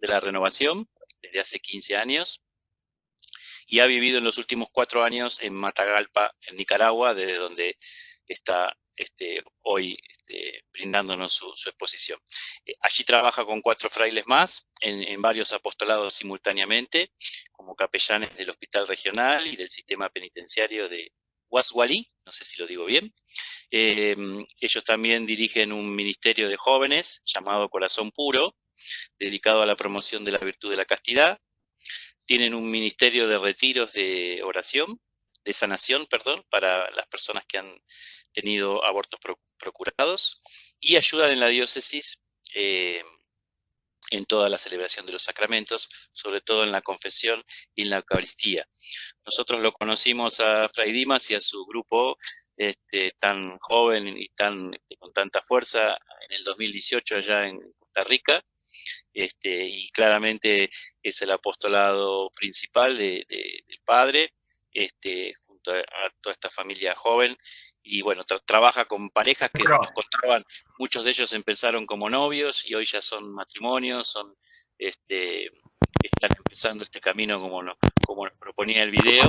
de la Renovación desde hace 15 años y ha vivido en los últimos 4 años en Matagalpa, en Nicaragua, desde donde está hoy brindándonos su exposición. Allí trabaja con 4 frailes más en varios apostolados simultáneamente, como capellanes del Hospital Regional y del Sistema Penitenciario de Huashualí, no sé si lo digo bien. Ellos también dirigen un ministerio de jóvenes llamado Corazón Puro, dedicado a la promoción de la virtud de la castidad. Tienen un ministerio de retiros de oración, de sanación, perdón, para las personas que han tenido abortos procurados, y ayudan en la diócesis en toda la celebración de los sacramentos, sobre todo en la confesión y en la Eucaristía. Nosotros lo conocimos a Fray Dimas y a su grupo tan joven y con tanta fuerza en el 2018 allá en Costa Rica, y claramente es el apostolado principal del Padre, junto a toda esta familia joven, y bueno, trabaja con parejas que nos contaban, muchos de ellos empezaron como novios y hoy ya son matrimonios, están empezando este camino como nos proponía el video,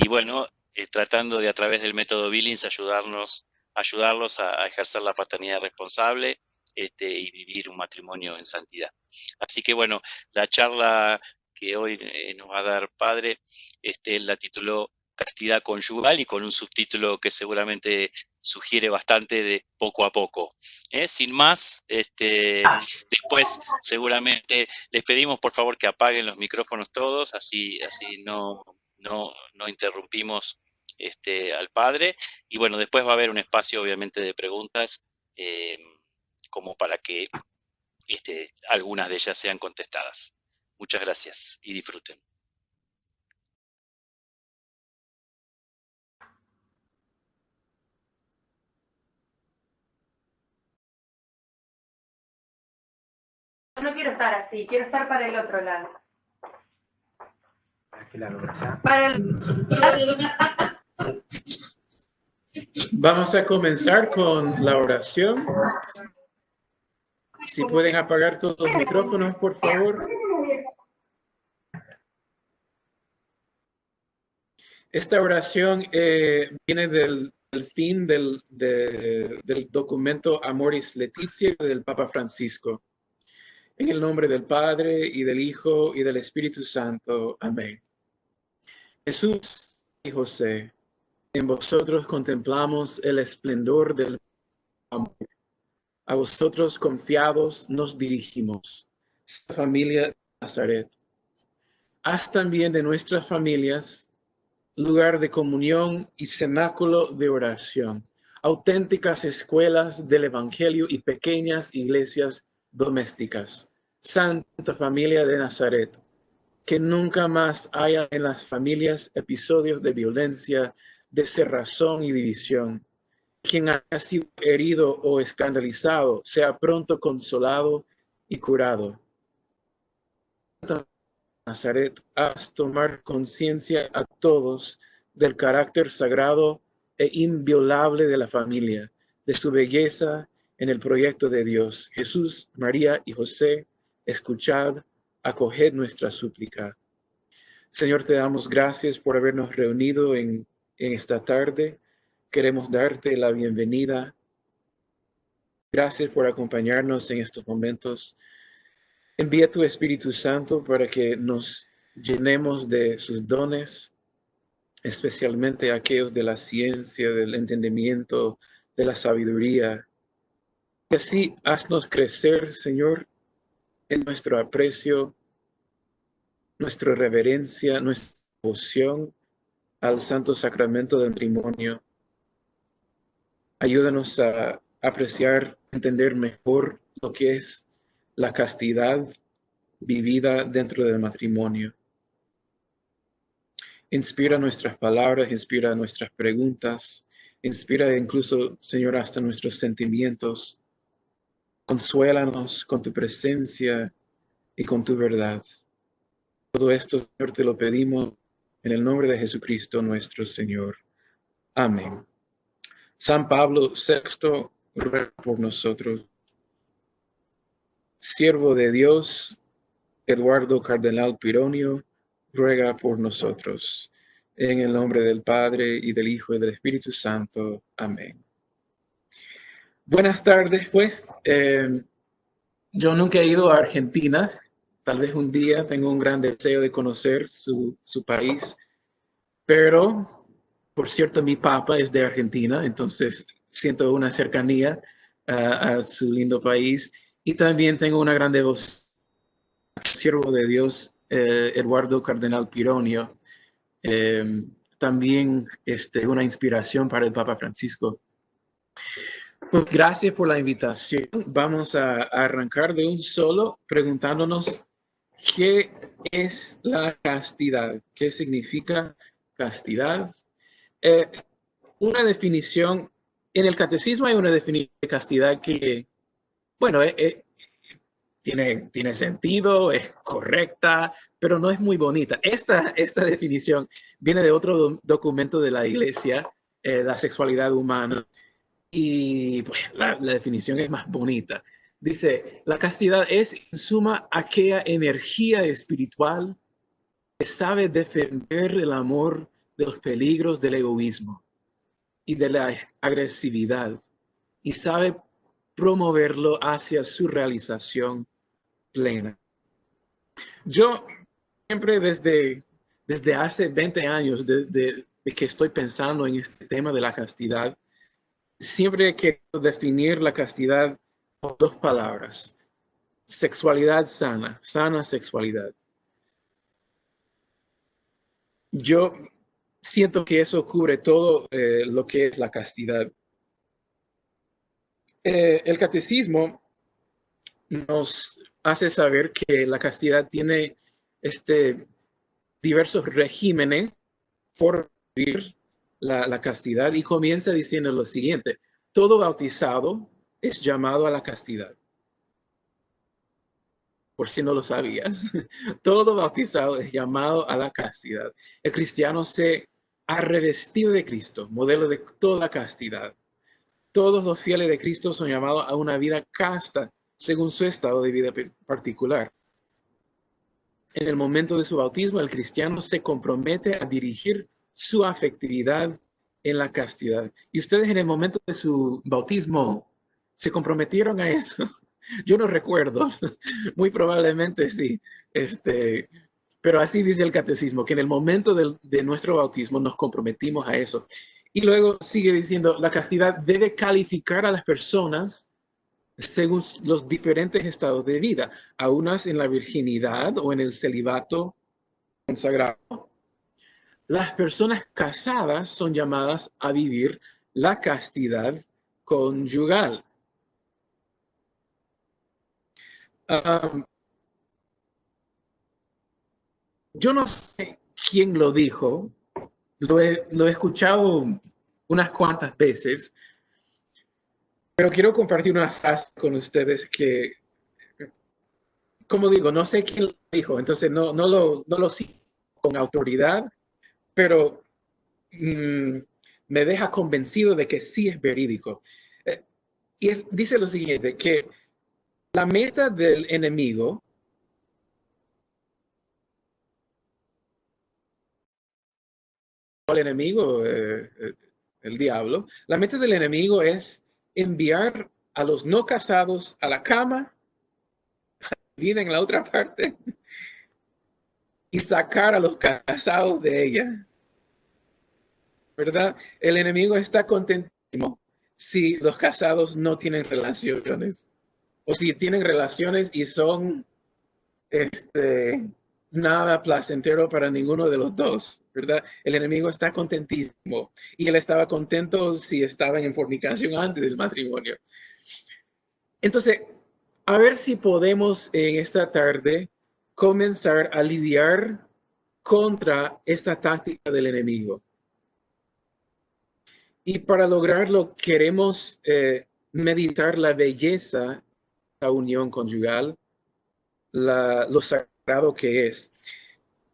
y bueno, tratando de a través del método Billings ayudarlos a ejercer la paternidad responsable, y vivir un matrimonio en santidad. Así que bueno, la charla que hoy nos va a dar Padre, la tituló Castidad Conyugal, y con un subtítulo que seguramente sugiere bastante de poco a poco. Sin más, después seguramente les pedimos por favor que apaguen los micrófonos todos, así no interrumpimos al Padre, y bueno, después va a haber un espacio obviamente de preguntas, como para que algunas de ellas sean contestadas. Muchas gracias y disfruten. No quiero estar así, quiero estar para el otro lado. Para el... Vamos a comenzar con la oración. Si pueden apagar todos los micrófonos, por favor. Esta oración viene del fin del documento Amoris Laetitia del Papa Francisco. En el nombre del Padre, y del Hijo, y del Espíritu Santo. Amén. Jesús y José, en vosotros contemplamos el esplendor del amor. A vosotros confiados nos dirigimos, familia de Nazaret. Haz también de nuestras familias lugar de comunión y cenáculo de oración, auténticas escuelas del Evangelio y pequeñas iglesias domésticas. Santa familia de Nazaret, que nunca más haya en las familias episodios de violencia, de cerrazón y división. Quien haya sido herido o escandalizado sea pronto consolado y curado. Santa Nazaret, haz tomar conciencia a todos del carácter sagrado e inviolable de la familia, de su belleza en el proyecto de Dios. Jesús, María y José, escuchad, acoged nuestra súplica. Señor, te damos gracias por habernos reunido en esta tarde. Queremos darte la bienvenida. Gracias por acompañarnos en estos momentos. Envía tu Espíritu Santo para que nos llenemos de sus dones, especialmente aquellos de la ciencia, del entendimiento, de la sabiduría. Y así haznos crecer, Señor, en nuestro aprecio, nuestra reverencia, nuestra devoción al santo sacramento del matrimonio. Ayúdanos a apreciar, entender mejor lo que es la castidad vivida dentro del matrimonio. Inspira nuestras palabras, inspira nuestras preguntas, inspira incluso, Señor, hasta nuestros sentimientos. Consuélanos con tu presencia y con tu verdad. Todo esto, Señor, te lo pedimos en el nombre de Jesucristo nuestro Señor. Amén. San Pablo VI, ruega por nosotros. Siervo de Dios, Eduardo Cardenal Pironio, ruega por nosotros. En el nombre del Padre, y del Hijo, y del Espíritu Santo. Amén. Buenas tardes, pues. Yo nunca he ido a Argentina. Tal vez un día tengo un gran deseo de conocer su país. Pero, por cierto, mi papa es de Argentina, entonces siento una cercanía a su lindo país. Y también tengo una gran devoción al siervo de Dios, Eduardo Cardenal Pironio. También una inspiración para el Papa Francisco. Pues gracias por la invitación. Vamos a arrancar de un solo preguntándonos qué es la castidad, qué significa castidad. Una definición, en el catecismo hay una definición de castidad que, bueno, tiene sentido, es correcta, pero no es muy bonita. Esta definición viene de otro documento de la Iglesia, la sexualidad humana, y pues, la definición es más bonita. Dice, la castidad es, en suma, aquella energía espiritual que sabe defender el amor de los peligros del egoísmo y de la agresividad, y sabe promoverlo hacia su realización plena. Yo siempre desde hace 20 años de que estoy pensando en este tema de la castidad, siempre he querido definir la castidad con dos palabras: sexualidad sana, sana sexualidad. Yo siento que eso cubre todo lo que es la castidad. El catecismo nos hace saber que la castidad tiene diversos regímenes por vivir la castidad, y comienza diciendo lo siguiente: todo bautizado es llamado a la castidad. Por si no lo sabías, todo bautizado es llamado a la castidad. El cristiano se ha revestido de Cristo, modelo de toda castidad. Todos los fieles de Cristo son llamados a una vida casta, según su estado de vida particular. En el momento de su bautismo, el cristiano se compromete a dirigir su afectividad en la castidad. ¿Y ustedes en el momento de su bautismo se comprometieron a eso? Yo no recuerdo, muy probablemente sí. Pero así dice el catecismo, que en el momento de nuestro bautismo nos comprometimos a eso. Y luego sigue diciendo, la castidad debe calificar a las personas según los diferentes estados de vida, a unas en la virginidad o en el celibato consagrado. Las personas casadas son llamadas a vivir la castidad conyugal. Yo no sé quién lo dijo, lo he escuchado unas cuantas veces, pero quiero compartir una frase con ustedes que, como digo, no sé quién lo dijo, entonces no lo cito con autoridad, pero me deja convencido de que sí es verídico. Y dice lo siguiente, que la meta del enemigo el diablo, la meta del enemigo es enviar a los no casados a la cama, vivir en la otra parte, y sacar a los casados de ella. ¿Verdad? El enemigo está contentísimo si los casados no tienen relaciones, o si tienen relaciones y son nada placentero para ninguno de los dos, ¿verdad? El enemigo está contentísimo, y él estaba contento si estaban en fornicación antes del matrimonio. Entonces, a ver si podemos en esta tarde comenzar a lidiar contra esta táctica del enemigo. Y para lograrlo queremos meditar la belleza de la unión conyugal, lo sagrado que es.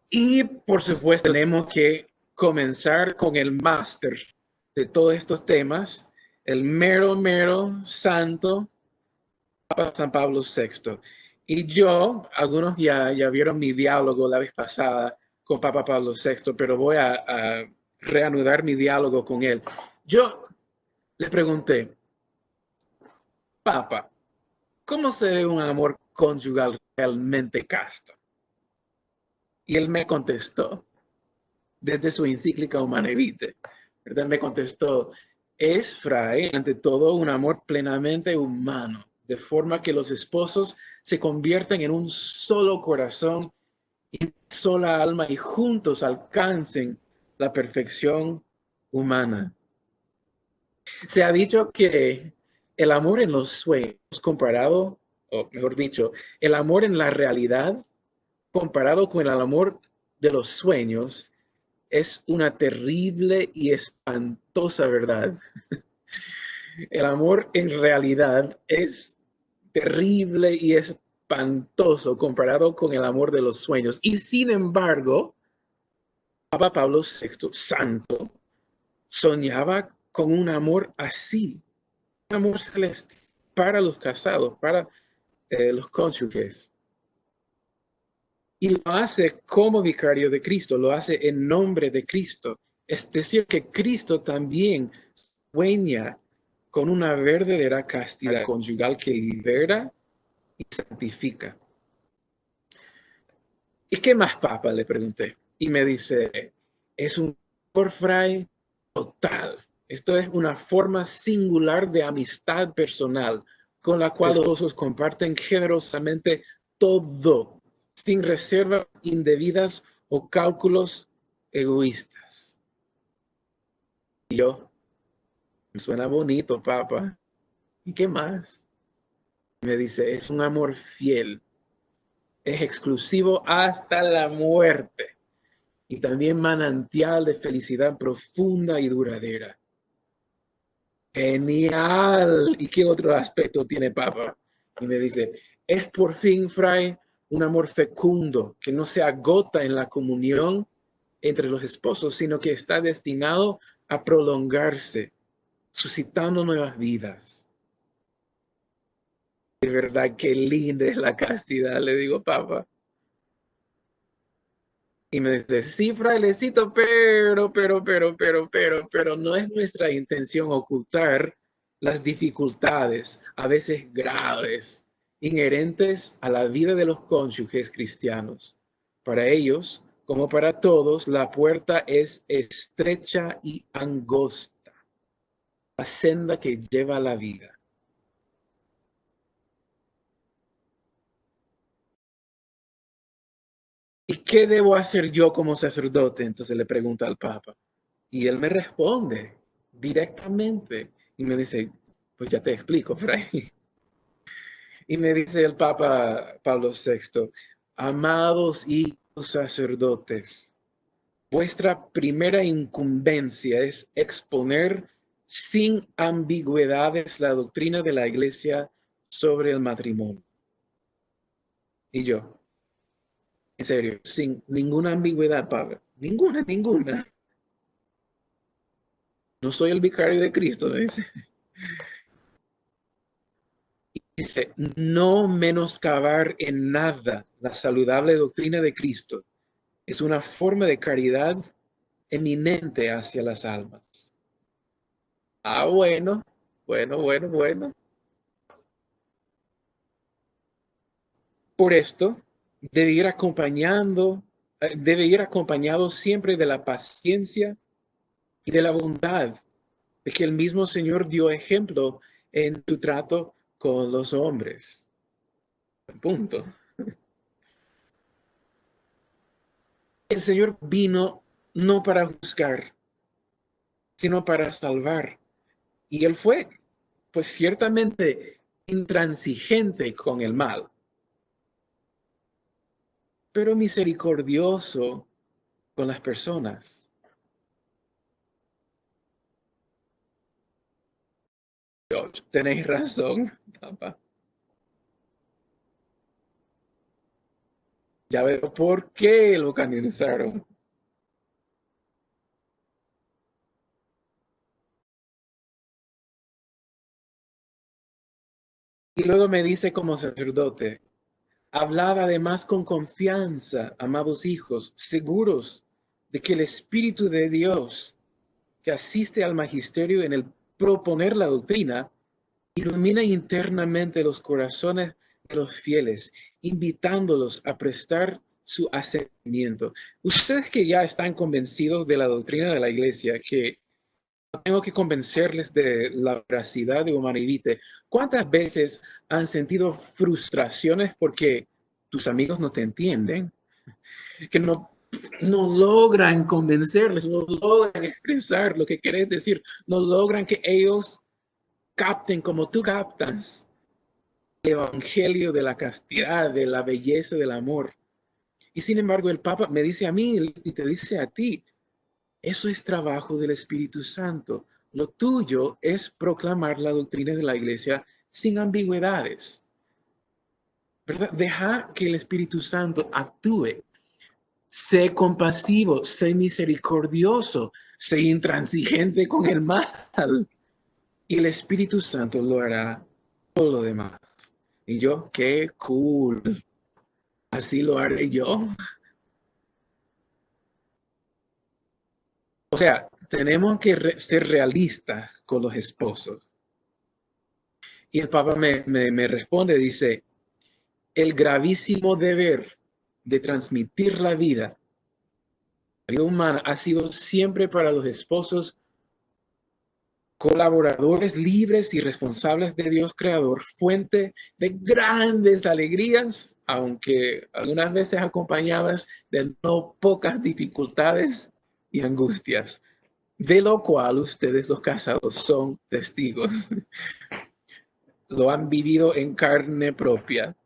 Y por supuesto tenemos que comenzar con el máster de todos estos temas, el mero santo Papa San Pablo VI. Y algunos ya vieron mi diálogo la vez pasada con Papa Pablo VI, pero voy a reanudar mi diálogo con él. Yo le pregunté, Papa, ¿cómo se ve un amor conyugal realmente casto? Y él me contestó, desde su encíclica Humanae Vitae, ¿verdad? Me contestó, es, fray, ante todo un amor plenamente humano, de forma que los esposos se convierten en un solo corazón y una sola alma y juntos alcancen la perfección humana. Se ha dicho que el amor en los sueños comparado, o mejor dicho, el amor en la realidad comparado con el amor de los sueños es una terrible y espantosa verdad. El amor en realidad es terrible y espantoso comparado con el amor de los sueños. Y sin embargo, Papa Pablo VI, santo, soñaba con un amor así, un amor celeste para los casados, para los cónyuges. Y lo hace como vicario de Cristo, lo hace en nombre de Cristo. Es decir, que Cristo también sueña con una verdadera castidad conyugal que libera y santifica. ¿Y qué más, Papa? Le pregunté. Y me dice, es un amor fray total. Esto es una forma singular de amistad personal con la cual los esposos comparten generosamente todo, sin reservas indebidas o cálculos egoístas. Y yo, me suena bonito, Papa. ¿Y qué más? Me dice, es un amor fiel, es exclusivo hasta la muerte y también manantial de felicidad profunda y duradera. Genial. ¿Y qué otro aspecto tiene Papa? Y me dice, es por fin, fray, un amor fecundo que no se agota en la comunión entre los esposos, sino que está destinado a prolongarse, suscitando nuevas vidas. De verdad, qué linda es la castidad, le digo, Papa. Y me dice, sí, frailecito, pero no es nuestra intención ocultar las dificultades, a veces graves, inherentes a la vida de los cónyuges cristianos. Para ellos, como para todos, la puerta es estrecha y angosta, la senda que lleva a la vida. ¿Y qué debo hacer yo como sacerdote? Entonces le pregunta al Papa. Y él me responde directamente y me dice, pues ya te explico, Fray. Y me dice el Papa Pablo VI, amados hijos sacerdotes, vuestra primera incumbencia es exponer sin ambigüedades la doctrina de la Iglesia sobre el matrimonio. Y yo, en serio, sin ninguna ambigüedad, Pablo, ninguna. No soy el vicario de Cristo, me dice. Dice, no menoscabar en nada la saludable doctrina de Cristo. Es una forma de caridad eminente hacia las almas. Ah, bueno. Por esto, debe ir acompañado siempre de la paciencia y de la bondad, de que el mismo Señor dio ejemplo en su trato con los hombres. Punto. El Señor vino no para juzgar, sino para salvar. Y él fue, pues ciertamente, intransigente con el mal, pero misericordioso con las personas. Tenéis razón, papá. Ya veo por qué lo canonizaron. Y luego me dice como sacerdote, Hablaba además con confianza, amados hijos, seguros de que el Espíritu de Dios que asiste al magisterio en el proponer la doctrina, ilumina internamente los corazones de los fieles, invitándolos a prestar su asentimiento. Ustedes que ya están convencidos de la doctrina de la iglesia, que no tengo que convencerles de la veracidad de Humanae Vitae, ¿cuántas veces han sentido frustraciones porque tus amigos no te entienden? Que no logran convencerles, no logran expresar lo que querés decir, no logran que ellos capten como tú captas el evangelio de la castidad, de la belleza del amor. Y sin embargo, el Papa me dice a mí y te dice a ti, eso es trabajo del Espíritu Santo. Lo tuyo es proclamar la doctrina de la iglesia sin ambigüedades, ¿verdad? Deja que el Espíritu Santo actúe. Sé compasivo, sé misericordioso, sé intransigente con el mal. Y el Espíritu Santo lo hará todo lo demás. Y yo, qué cool. Así lo haré yo. O sea, tenemos que ser realistas con los esposos. Y el Papa me responde, dice, el gravísimo deber de transmitir la vida humana ha sido siempre para los esposos colaboradores libres y responsables de Dios Creador, fuente de grandes alegrías, aunque algunas veces acompañadas de no pocas dificultades y angustias, de lo cual ustedes los casados son testigos. Lo han vivido en carne propia.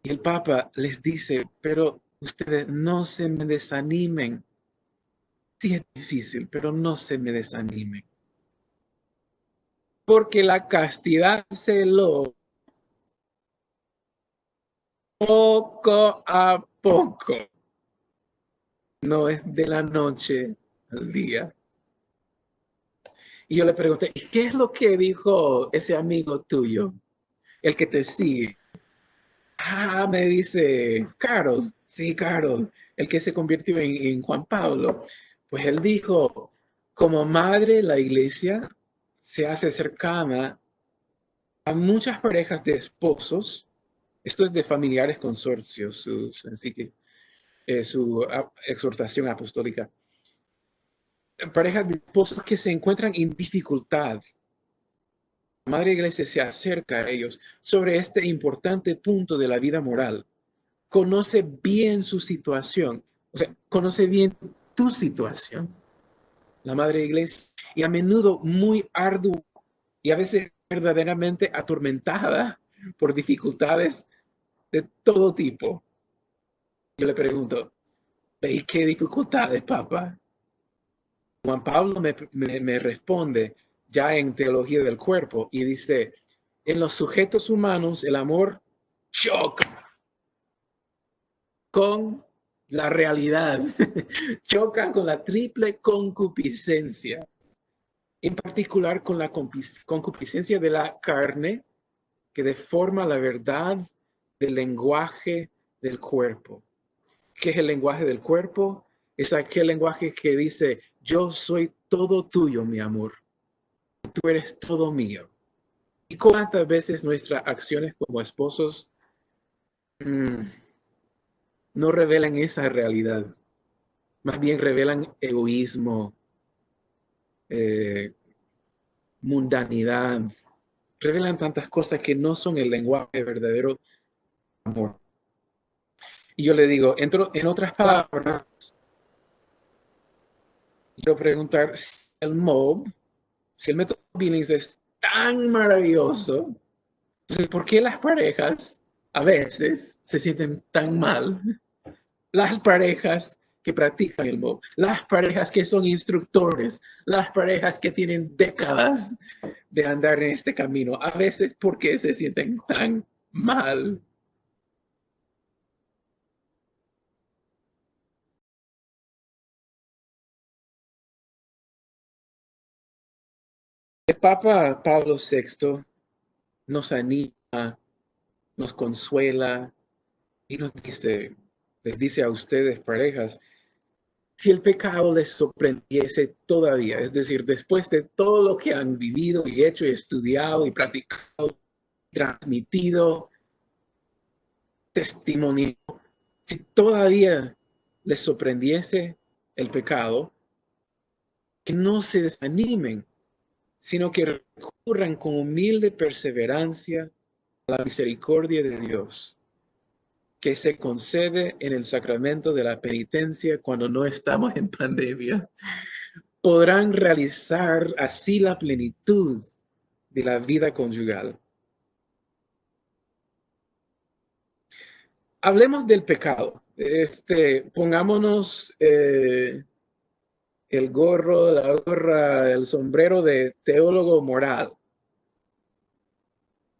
Y el Papa les dice, pero ustedes no se me desanimen. Sí es difícil, pero no se me desanimen. Porque la castidad se lo poco a poco. No es de la noche al día. Y yo le pregunté, ¿qué es lo que dijo ese amigo tuyo? El que te sigue. Ah, me dice, Carol. Sí, Carol. El que se convirtió en Juan Pablo. Pues él dijo, como madre, la iglesia se hace cercana a muchas parejas de esposos. Esto es de Familiares Consorcios, su exhortación apostólica. Parejas de esposos que se encuentran en dificultad. La Madre Iglesia se acerca a ellos sobre este importante punto de la vida moral. Conoce bien su situación, o sea, conoce bien tu situación, la Madre Iglesia, y a menudo muy ardua y a veces verdaderamente atormentada por dificultades de todo tipo. Yo le pregunto, ¿y qué dificultades, papá? Juan Pablo me responde ya en Teología del Cuerpo y dice, en los sujetos humanos el amor choca con la realidad, choca con la triple concupiscencia, en particular con la concupiscencia de la carne que deforma la verdad del lenguaje del cuerpo. ¿Qué es el lenguaje del cuerpo? Es aquel lenguaje que dice, yo soy todo tuyo, mi amor. Tú eres todo mío. ¿Y cuántas veces nuestras acciones como esposos no revelan esa realidad? Más bien revelan egoísmo, eh, mundanidad, revelan tantas cosas que no son el lenguaje verdadero amor. Y yo le digo, en otras palabras, quiero preguntar si el MOB, si el método Billings es tan maravilloso, entonces, ¿por qué las parejas a veces se sienten tan mal? Las parejas que practican el MOB, las parejas que son instructores, las parejas que tienen décadas de andar en este camino, a veces, ¿por qué se sienten tan mal? El Papa Pablo VI nos anima, nos consuela y les dice a ustedes, parejas, si el pecado les sorprendiese todavía, es decir, después de todo lo que han vivido y hecho y estudiado y practicado, transmitido, testimonio, si todavía les sorprendiese el pecado, que no se desanimen, sino que recurran con humilde perseverancia a la misericordia de Dios, que se concede en el sacramento de la penitencia cuando no estamos en pandemia. Podrán realizar así la plenitud de la vida conyugal. Hablemos del pecado. Pongámonos el gorro, la gorra, el sombrero de teólogo moral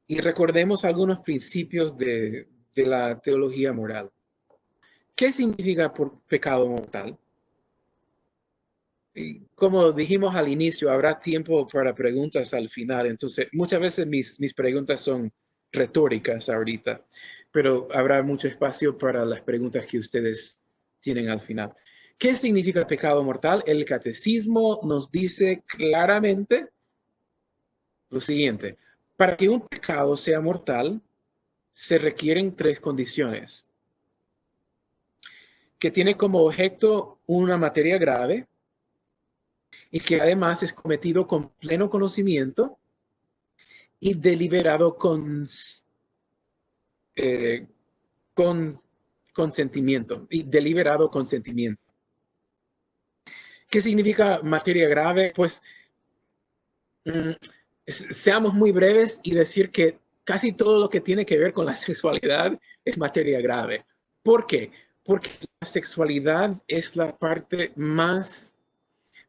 y recordemos algunos principios de la teología moral. ¿Qué significa por pecado mortal? Y como dijimos al inicio, habrá tiempo para preguntas al final. Entonces, muchas veces mis preguntas son retóricas ahorita, pero habrá mucho espacio para las preguntas que ustedes tienen al final. ¿Qué significa pecado mortal? El catecismo nos dice claramente lo siguiente. Para que un pecado sea mortal, se requieren 3 condiciones. Que tiene como objeto una materia grave, y que además es cometido con pleno conocimiento y deliberado con consentimiento. Y deliberado consentimiento. ¿Qué significa materia grave? Pues seamos muy breves y decir que casi todo lo que tiene que ver con la sexualidad es materia grave. ¿Por qué? Porque la sexualidad es la parte más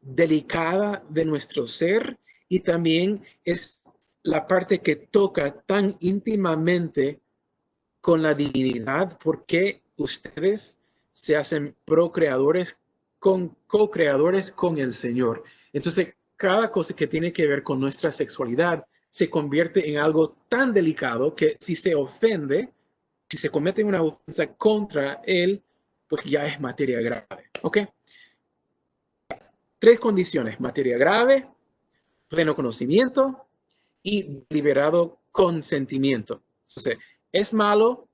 delicada de nuestro ser y también es la parte que toca tan íntimamente con la divinidad porque ustedes se hacen procreadores co-creadores con el Señor. Entonces, cada cosa que tiene que ver con nuestra sexualidad se convierte en algo tan delicado que si se ofende, si se comete una ofensa contra él, pues ya es materia grave. ¿Ok? 3 condiciones: materia grave, pleno conocimiento y deliberado consentimiento. Entonces, es malo,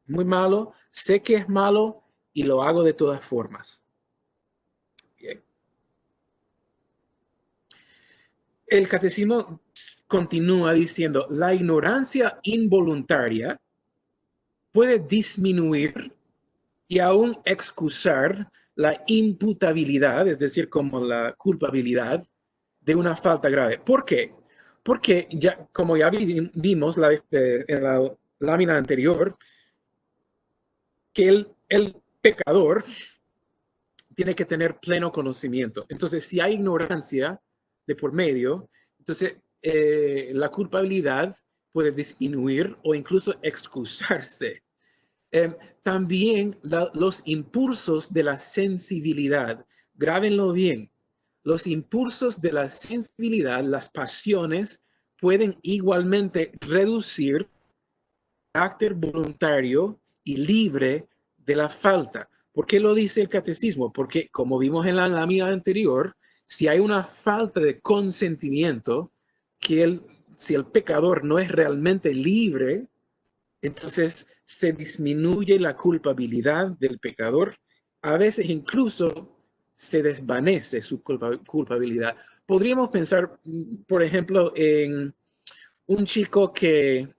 muy malo, sé que es malo y lo hago de todas formas. Bien. El catecismo continúa diciendo, la ignorancia involuntaria puede disminuir y aún excusar la imputabilidad, es decir, como la culpabilidad de una falta grave. ¿Por qué? Porque ya, como ya vimos en la lámina anterior, que el pecador tiene que tener pleno conocimiento. Entonces, si hay ignorancia de por medio, entonces la culpabilidad puede disminuir o incluso excusarse. También los impulsos de la sensibilidad, grábenlo bien, los impulsos de la sensibilidad, las pasiones, pueden igualmente reducir el carácter voluntario y libre de la falta. ¿Por qué lo dice el catecismo? Porque, como vimos en la lámina anterior, si hay una falta de consentimiento, si el pecador no es realmente libre, entonces se disminuye la culpabilidad del pecador. A veces incluso se desvanece su culpabilidad. Podríamos pensar, por ejemplo, en un chico que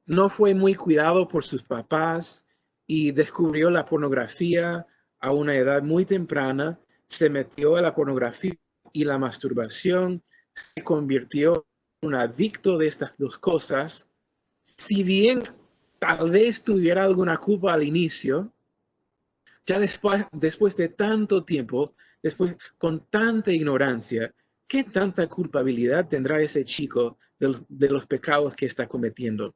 no fue muy cuidado por sus papás y descubrió la pornografía a una edad muy temprana, se metió a la pornografía y la masturbación, se convirtió en un adicto de estas 2 cosas. Si bien tal vez tuviera alguna culpa al inicio, ya después de tanto tiempo, después con tanta ignorancia, ¿qué tanta culpabilidad tendrá ese chico de los pecados que está cometiendo?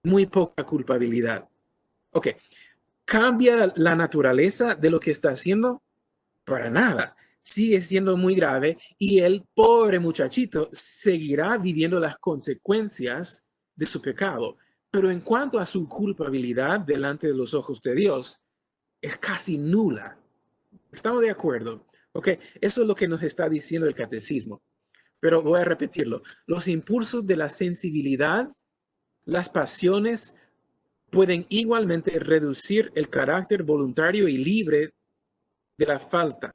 Muy poca culpabilidad. Ok, ¿cambia la naturaleza de lo que está haciendo? Para nada. sigue siendo muy grave y el pobre muchachito seguirá viviendo las consecuencias de su pecado. Pero en cuanto a su culpabilidad delante de los ojos de Dios, es casi nula. ¿Estamos de acuerdo? Ok, eso es lo que nos está diciendo el catecismo. Pero voy a repetirlo. Los impulsos de la sensibilidad, las pasiones, pueden igualmente reducir el carácter voluntario y libre de la falta.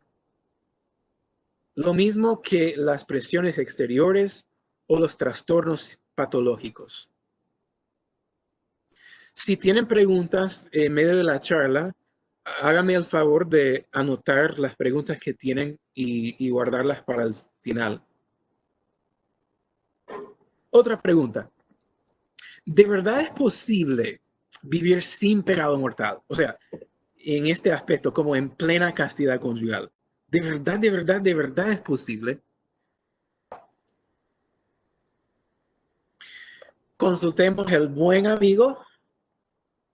Lo mismo que las presiones exteriores o los trastornos patológicos. Si tienen preguntas en medio de la charla, háganme el favor de anotar las preguntas que tienen y guardarlas para el final. Otra pregunta. ¿De verdad es posible vivir sin pecado mortal? O sea, en este aspecto, como en plena castidad conyugal. ¿De verdad, de verdad, de verdad es posible? Consultemos el buen amigo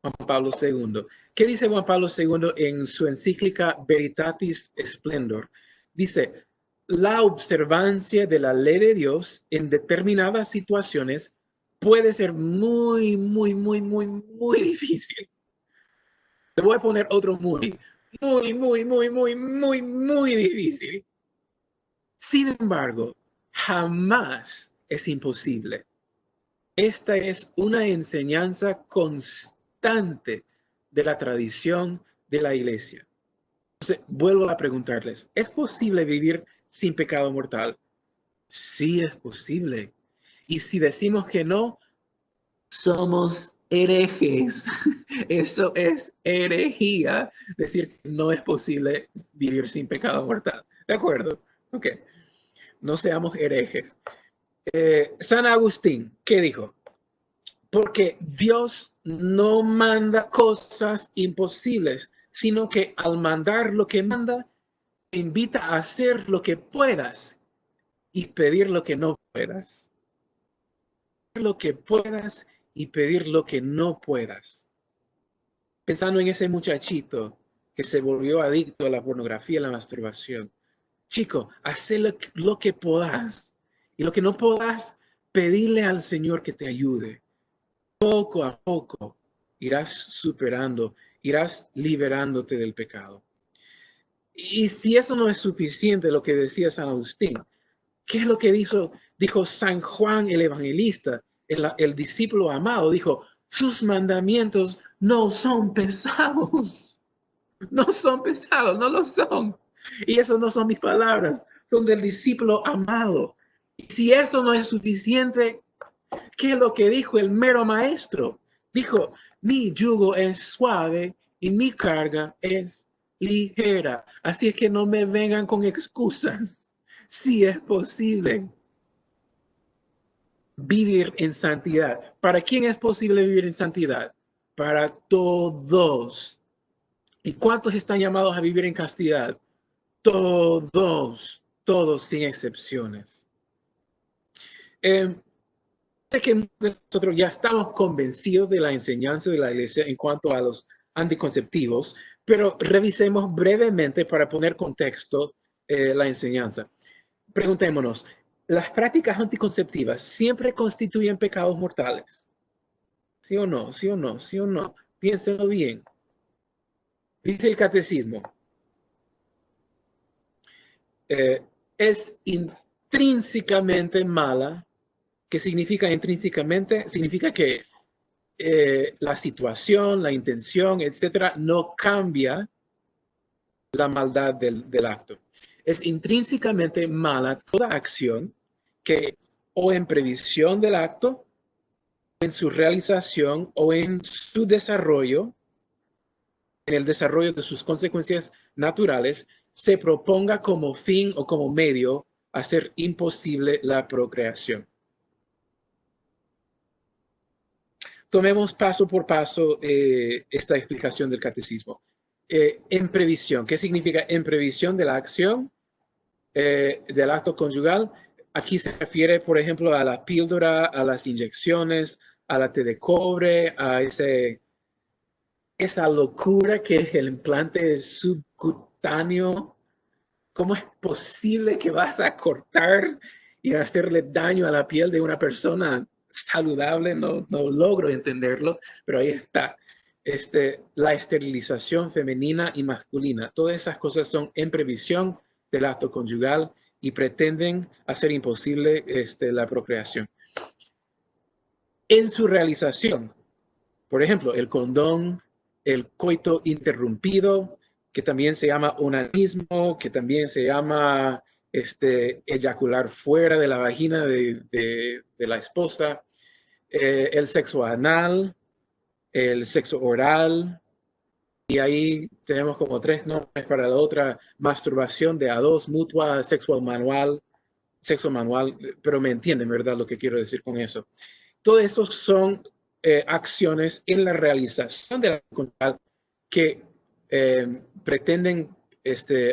Juan Pablo II. ¿Qué dice Juan Pablo II en su encíclica Veritatis Splendor? Dice, la observancia de la ley de Dios en determinadas situaciones puede ser muy, muy, muy, muy, muy difícil. Te voy a poner otro muy, muy, muy, muy, muy, muy, muy difícil. Sin embargo, jamás es imposible. Esta es una enseñanza constante de la tradición de la Iglesia. Entonces, vuelvo a preguntarles, ¿es posible vivir sin pecado mortal? Sí es posible. Y si decimos que no, somos herejes. Eso es herejía, decir que no es posible vivir sin pecado mortal. ¿De acuerdo? Ok. No seamos herejes. San Agustín, ¿qué dijo? Porque Dios no manda cosas imposibles, sino que al mandar lo que manda, te invita a hacer lo que puedas y pedir lo que no puedas. Lo que puedas y pedir lo que no puedas. Pensando en ese muchachito que se volvió adicto a la pornografía y a la masturbación. Chico, haz lo que puedas. Y lo que no puedas, pedirle al Señor que te ayude. Poco a poco irás superando, irás liberándote del pecado. Y si eso no es suficiente, lo que decía San Agustín, ¿qué es lo que dijo San Juan el Evangelista, el discípulo amado? Dijo, sus mandamientos no son pesados. No son pesados, no lo son. Y eso no son mis palabras, son del discípulo amado. Y si eso no es suficiente, ¿qué es lo que dijo el mero maestro? Dijo, mi yugo es suave y mi carga es ligera. Así es que no me vengan con excusas. Sí es posible vivir en santidad. ¿Para quién es posible vivir en santidad? Para todos. ¿Y cuántos están llamados a vivir en castidad? Todos, todos sin excepciones. Sé que nosotros ya estamos convencidos de la enseñanza de la Iglesia en cuanto a los anticonceptivos, pero revisemos brevemente para poner contexto la enseñanza. Preguntémonos, ¿las prácticas anticonceptivas siempre constituyen pecados mortales? ¿Sí o no? ¿Sí o no? ¿Sí o no? Piénsenlo bien. Dice el catecismo, es intrínsecamente mala. ¿Qué significa intrínsecamente? Significa que la situación, la intención, etcétera, no cambia la maldad del acto. Es intrínsecamente mala toda acción que o en previsión del acto, en su realización o en su desarrollo, en el desarrollo de sus consecuencias naturales, se proponga como fin o como medio a hacer imposible la procreación. Tomemos paso por paso esta explicación del catecismo. En previsión, ¿qué significa en previsión de la acción del acto conyugal? Aquí se refiere, por ejemplo, a la píldora, a las inyecciones, a la té de cobre, a esa locura que es el implante subcutáneo ¿Cómo es posible que vas a cortar y hacerle daño a la piel de una persona saludable? No, no logro entenderlo, pero ahí está. La esterilización femenina y masculina. Todas esas cosas son en previsión del acto conyugal y pretenden hacer imposible la procreación. En su realización, por ejemplo, el condón, el coito interrumpido, que también se llama onanismo, que también se llama eyacular fuera de la vagina de la esposa, el sexo anal, el sexo oral, y ahí tenemos como 3 nombres para la otra: masturbación de a dos, mutua, sexo manual, pero me entienden, ¿verdad? Lo que quiero decir con eso. Todo eso son acciones en la realización de la conducta que pretenden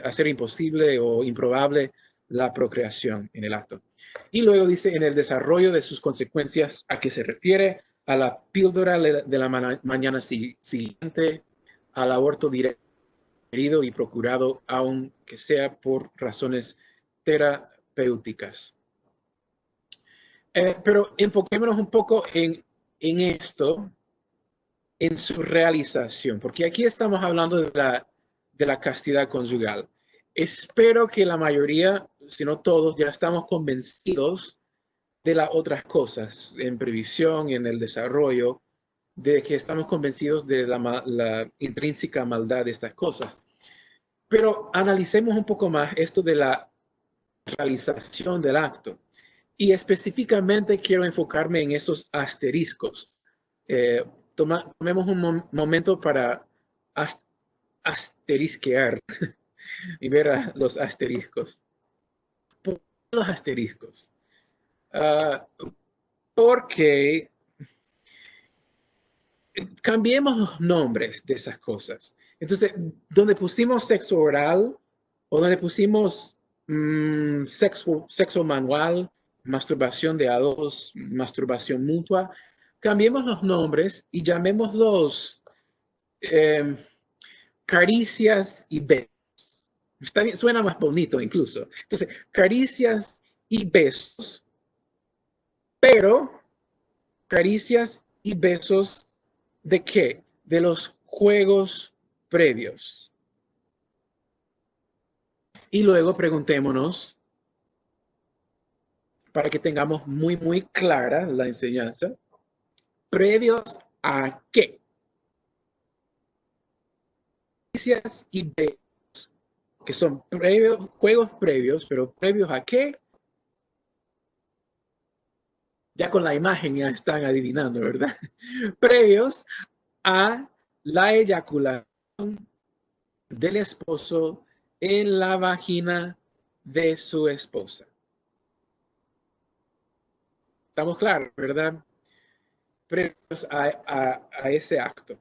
hacer imposible o improbable la procreación en el acto. Y luego dice, en el desarrollo de sus consecuencias, ¿a qué se refiere? A la píldora de la mañana siguiente, al aborto directo y procurado, aunque sea por razones terapéuticas. Pero enfoquémonos un poco en esto, en su realización, porque aquí estamos hablando de la castidad conyugal. Espero que la mayoría, si no todos, ya estamos convencidos de las otras cosas, en previsión, en el desarrollo, de que estamos convencidos de la intrínseca maldad de estas cosas. Pero analicemos un poco más esto de la realización del acto. Y específicamente quiero enfocarme en esos asteriscos. Tomemos un momento para asterisquear y ver los asteriscos. ¿Por qué los asteriscos? Porque cambiemos los nombres de esas cosas. Entonces, donde pusimos sexo oral o donde pusimos sexo manual, masturbación de a dos, masturbación mutua, cambiemos los nombres y llamémoslos caricias y besos. Está bien, suena más bonito incluso. Entonces, caricias y besos, pero caricias y besos ¿de qué? De los juegos previos. Y luego preguntémonos, para que tengamos muy, muy clara la enseñanza, ¿previos a qué? Caricias y besos, que son juegos previos, pero ¿previos a qué? Ya con la imagen ya están adivinando, ¿verdad? Previos a la eyaculación del esposo en la vagina de su esposa. Estamos claros, ¿verdad? Previos a ese acto.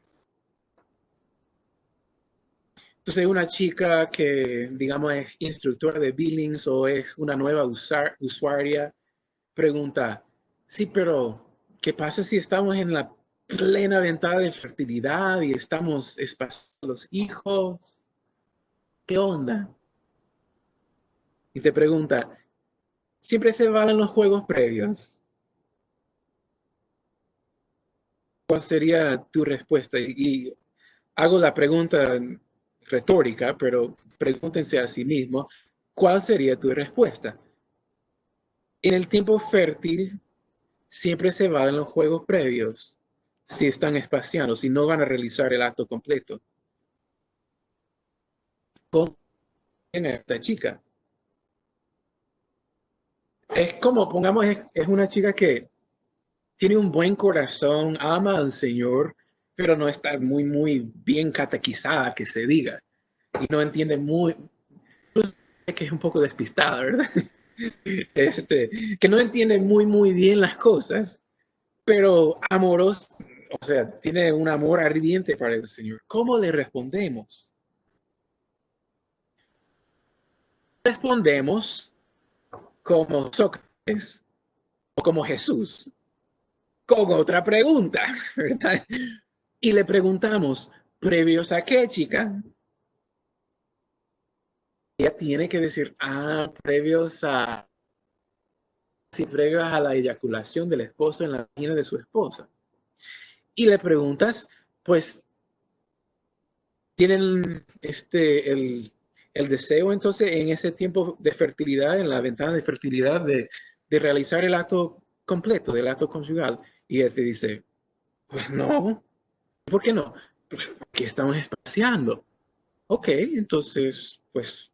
Entonces, una chica que, digamos, es instructora de Billings o es una nueva usuaria, pregunta, sí, pero ¿qué pasa si estamos en la plena ventana de fertilidad y estamos espaciando los hijos? ¿Qué onda? Y te pregunta, ¿siempre se valen los juegos previos? ¿Cuál sería tu respuesta? Y hago la pregunta retórica, pero pregúntense a sí mismos, ¿cuál sería tu respuesta? En el tiempo fértil, siempre se valen los juegos previos, si están espaciando, si no van a realizar el acto completo. ¿Cómo tiene esta chica? Es como, pongamos, es una chica que tiene un buen corazón, ama al Señor, pero no está muy, muy bien catequizada, que se diga. Y no entiende muy, que es un poco despistada, ¿verdad? Que no entiende muy, muy bien las cosas, pero amoroso, o sea, tiene un amor ardiente para el Señor. ¿Cómo le respondemos? Respondemos como Sócrates o como Jesús, con otra pregunta, ¿verdad? Y le preguntamos, ¿previos a qué, chica? ella tiene que decir, previos a, sí, previos a la eyaculación del esposo en la vagina de su esposa. Y le preguntas, pues, ¿tienen el deseo entonces en ese tiempo de fertilidad, en la ventana de fertilidad, de realizar el acto completo, del acto conyugal? Y él te dice, pues no. ¿Por qué no? Pues porque estamos espaciando. Ok, entonces, pues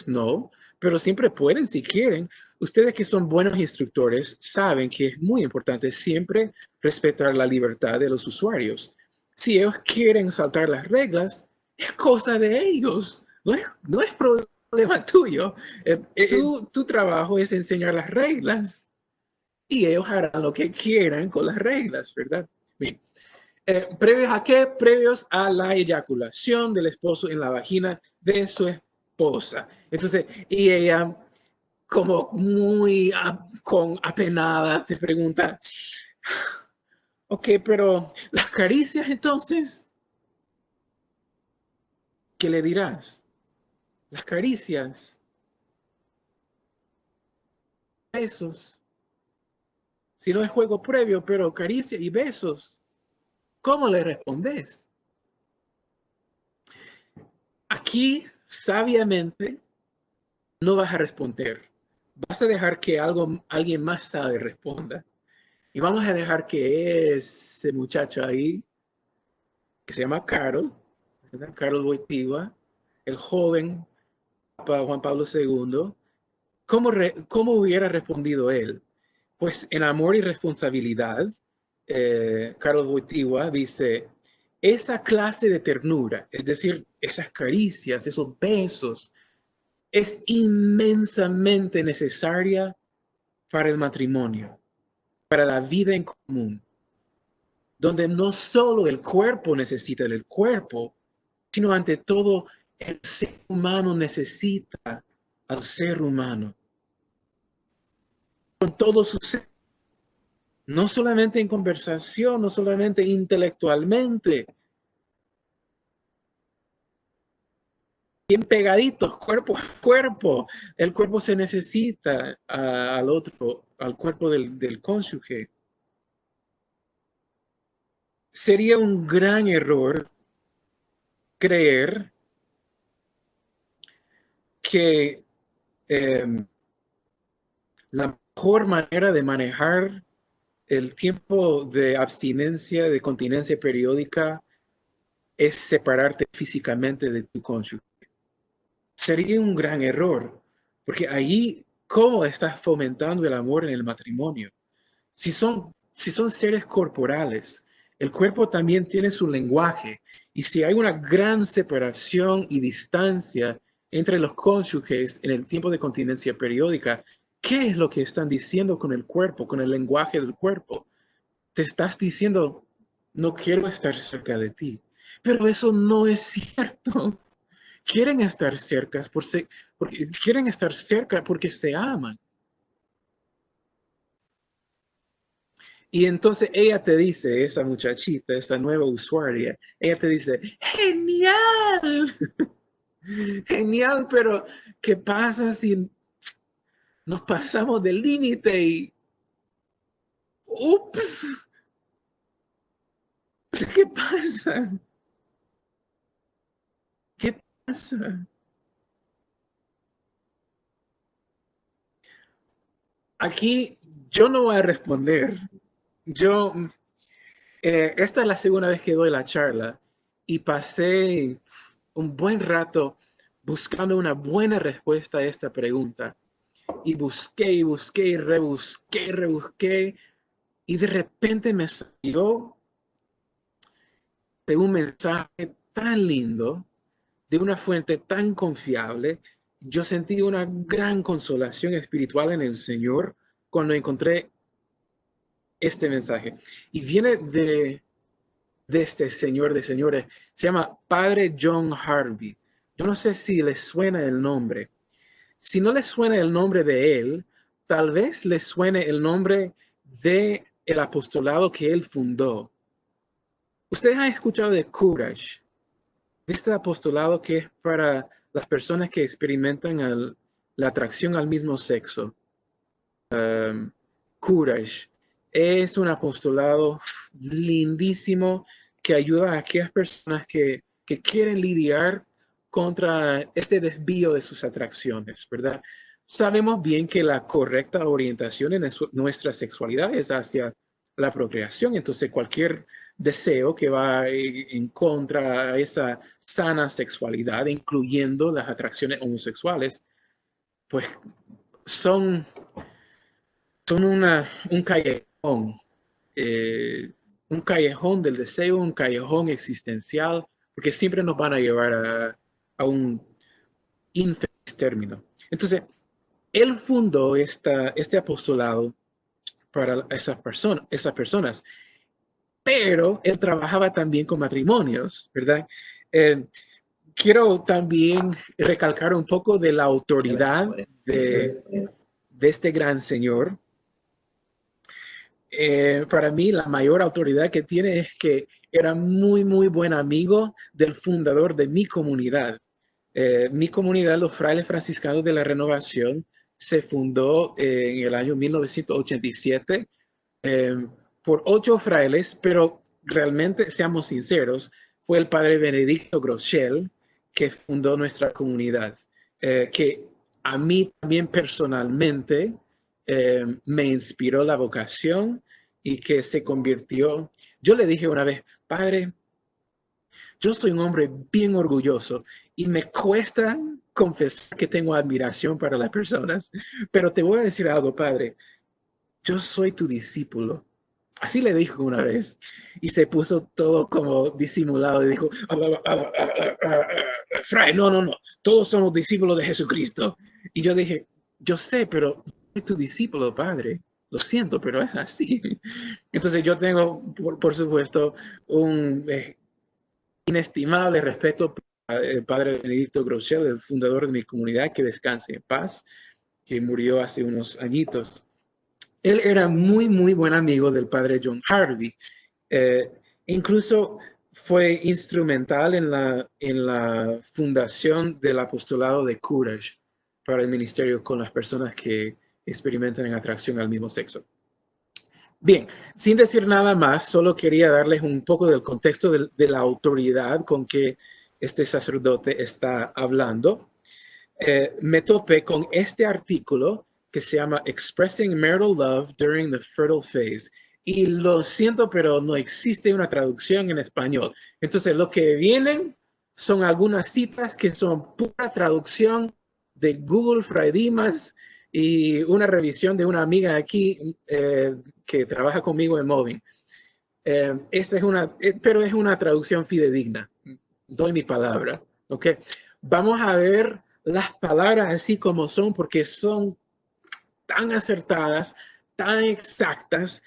no, pero siempre pueden si quieren. Ustedes que son buenos instructores saben que es muy importante siempre respetar la libertad de los usuarios. Si ellos quieren saltar las reglas, es cosa de ellos, no es problema tuyo. Tu trabajo es enseñar las reglas y ellos harán lo que quieran con las reglas, ¿verdad? Bien. ¿Previos a qué? Previos a la eyaculación del esposo en la vagina de su esposa. Entonces, y ella, como muy apenada, te pregunta, ok, pero las caricias entonces, ¿qué le dirás? Las caricias, besos, si no es juego previo, pero caricia y besos, ¿cómo le respondes? Aquí, sabiamente, no vas a responder. Vas a dejar que alguien más sabe responda. Y vamos a dejar que ese muchacho ahí, que se llama Carol, ¿verdad? Carol Wojtyła, el joven Papa Juan Pablo II, ¿cómo hubiera respondido él? Pues en amor y responsabilidad, Carol Wojtyła dice, esa clase de ternura, es decir, esas caricias, esos besos, es inmensamente necesaria para el matrimonio, para la vida en común, donde no solo el cuerpo necesita del cuerpo, sino ante todo el ser humano necesita al ser humano, con todo su ser, no solamente en conversación, no solamente intelectualmente, bien pegaditos, cuerpo a cuerpo. El cuerpo se necesita al otro, al cuerpo del cónyuge. Sería un gran error creer que la mejor manera de manejar el tiempo de abstinencia, de continencia periódica, es separarte físicamente de tu cónyuge. Sería un gran error, porque ahí, ¿cómo estás fomentando el amor en el matrimonio? Si son seres corporales, el cuerpo también tiene su lenguaje, y si hay una gran separación y distancia entre los cónyuges en el tiempo de continencia periódica, ¿qué es lo que están diciendo con el cuerpo, con el lenguaje del cuerpo? Te estás diciendo, no quiero estar cerca de ti, pero eso no es cierto. Quieren estar cerca porque quieren estar cerca porque se aman. Y entonces ella te dice, esa muchachita, esa nueva usuaria, ella te dice, genial, genial, pero ¿qué pasa si nos pasamos del límite y, ups, ¿qué pasa? ¿Qué pasa? Aquí yo no voy a responder. Yo, esta es la segunda vez que doy la charla y pasé un buen rato buscando una buena respuesta a esta pregunta. Y busqué y busqué y rebusqué y rebusqué y de repente me salió de un mensaje tan lindo, de una fuente tan confiable. Yo sentí una gran consolación espiritual en el Señor cuando encontré este mensaje. Y viene de este señor de señores. Se llama Padre John Harvey. Yo no sé si les suena el nombre. Si no les suena el nombre de él, tal vez les suene el nombre de el apostolado que él fundó. Ustedes han escuchado de Courage, de este apostolado que es para las personas que experimentan la atracción al mismo sexo, Courage, es un apostolado lindísimo que ayuda a aquellas personas que quieren lidiar contra este desvío de sus atracciones, ¿verdad? Sabemos bien que la correcta orientación en nuestra sexualidad es hacia la procreación, entonces cualquier deseo que va en contra de esa sana sexualidad, incluyendo las atracciones homosexuales, pues son un callejón, un callejón del deseo, un callejón existencial, porque siempre nos van a llevar a un infeliz término. Entonces, él fundó este apostolado para esas personas, pero él trabajaba también con matrimonios, ¿verdad? Quiero también recalcar un poco de la autoridad de este gran señor. Para mí, la mayor autoridad que tiene es que era muy, muy buen amigo del fundador de mi comunidad. Mi comunidad, los frailes franciscanos de la Renovación, se fundó en el año 1987 por 8 frailes, pero realmente, seamos sinceros, fue el padre Benedicto Groeschel que fundó nuestra comunidad, que a mí también personalmente me inspiró la vocación y que se convirtió. Yo le dije una vez, padre, yo soy un hombre bien orgulloso y me cuesta confesar que tengo admiración para las personas, pero te voy a decir algo, padre, yo soy tu discípulo. Así le dijo una vez y se puso todo como disimulado y dijo, Fray, no, todos somos discípulos de Jesucristo. Y yo dije, yo sé, pero soy tu discípulo, padre. Lo siento, pero es así. Entonces yo tengo, por supuesto, un inestimable respeto para el padre Benedicto Groeschel, el fundador de mi comunidad, que descanse en paz, que murió hace unos añitos. Él era muy, muy buen amigo del padre John Harvey. Incluso fue instrumental en la fundación del apostolado de Courage para el ministerio con las personas que experimentan en atracción al mismo sexo. Bien, sin decir nada más, solo quería darles un poco del contexto de la autoridad con que este sacerdote está hablando. Me topé con este artículo que se llama Expressing Marital Love During the Fertile Phase. Y lo siento, pero no existe una traducción en español. Entonces, lo que vienen son algunas citas que son pura traducción de Google Fray Dimas y una revisión de una amiga aquí que trabaja conmigo en Moving. Esta es pero es una traducción fidedigna. Doy mi palabra. ¿Ok? Vamos a ver las palabras así como son porque son tan acertadas, tan exactas,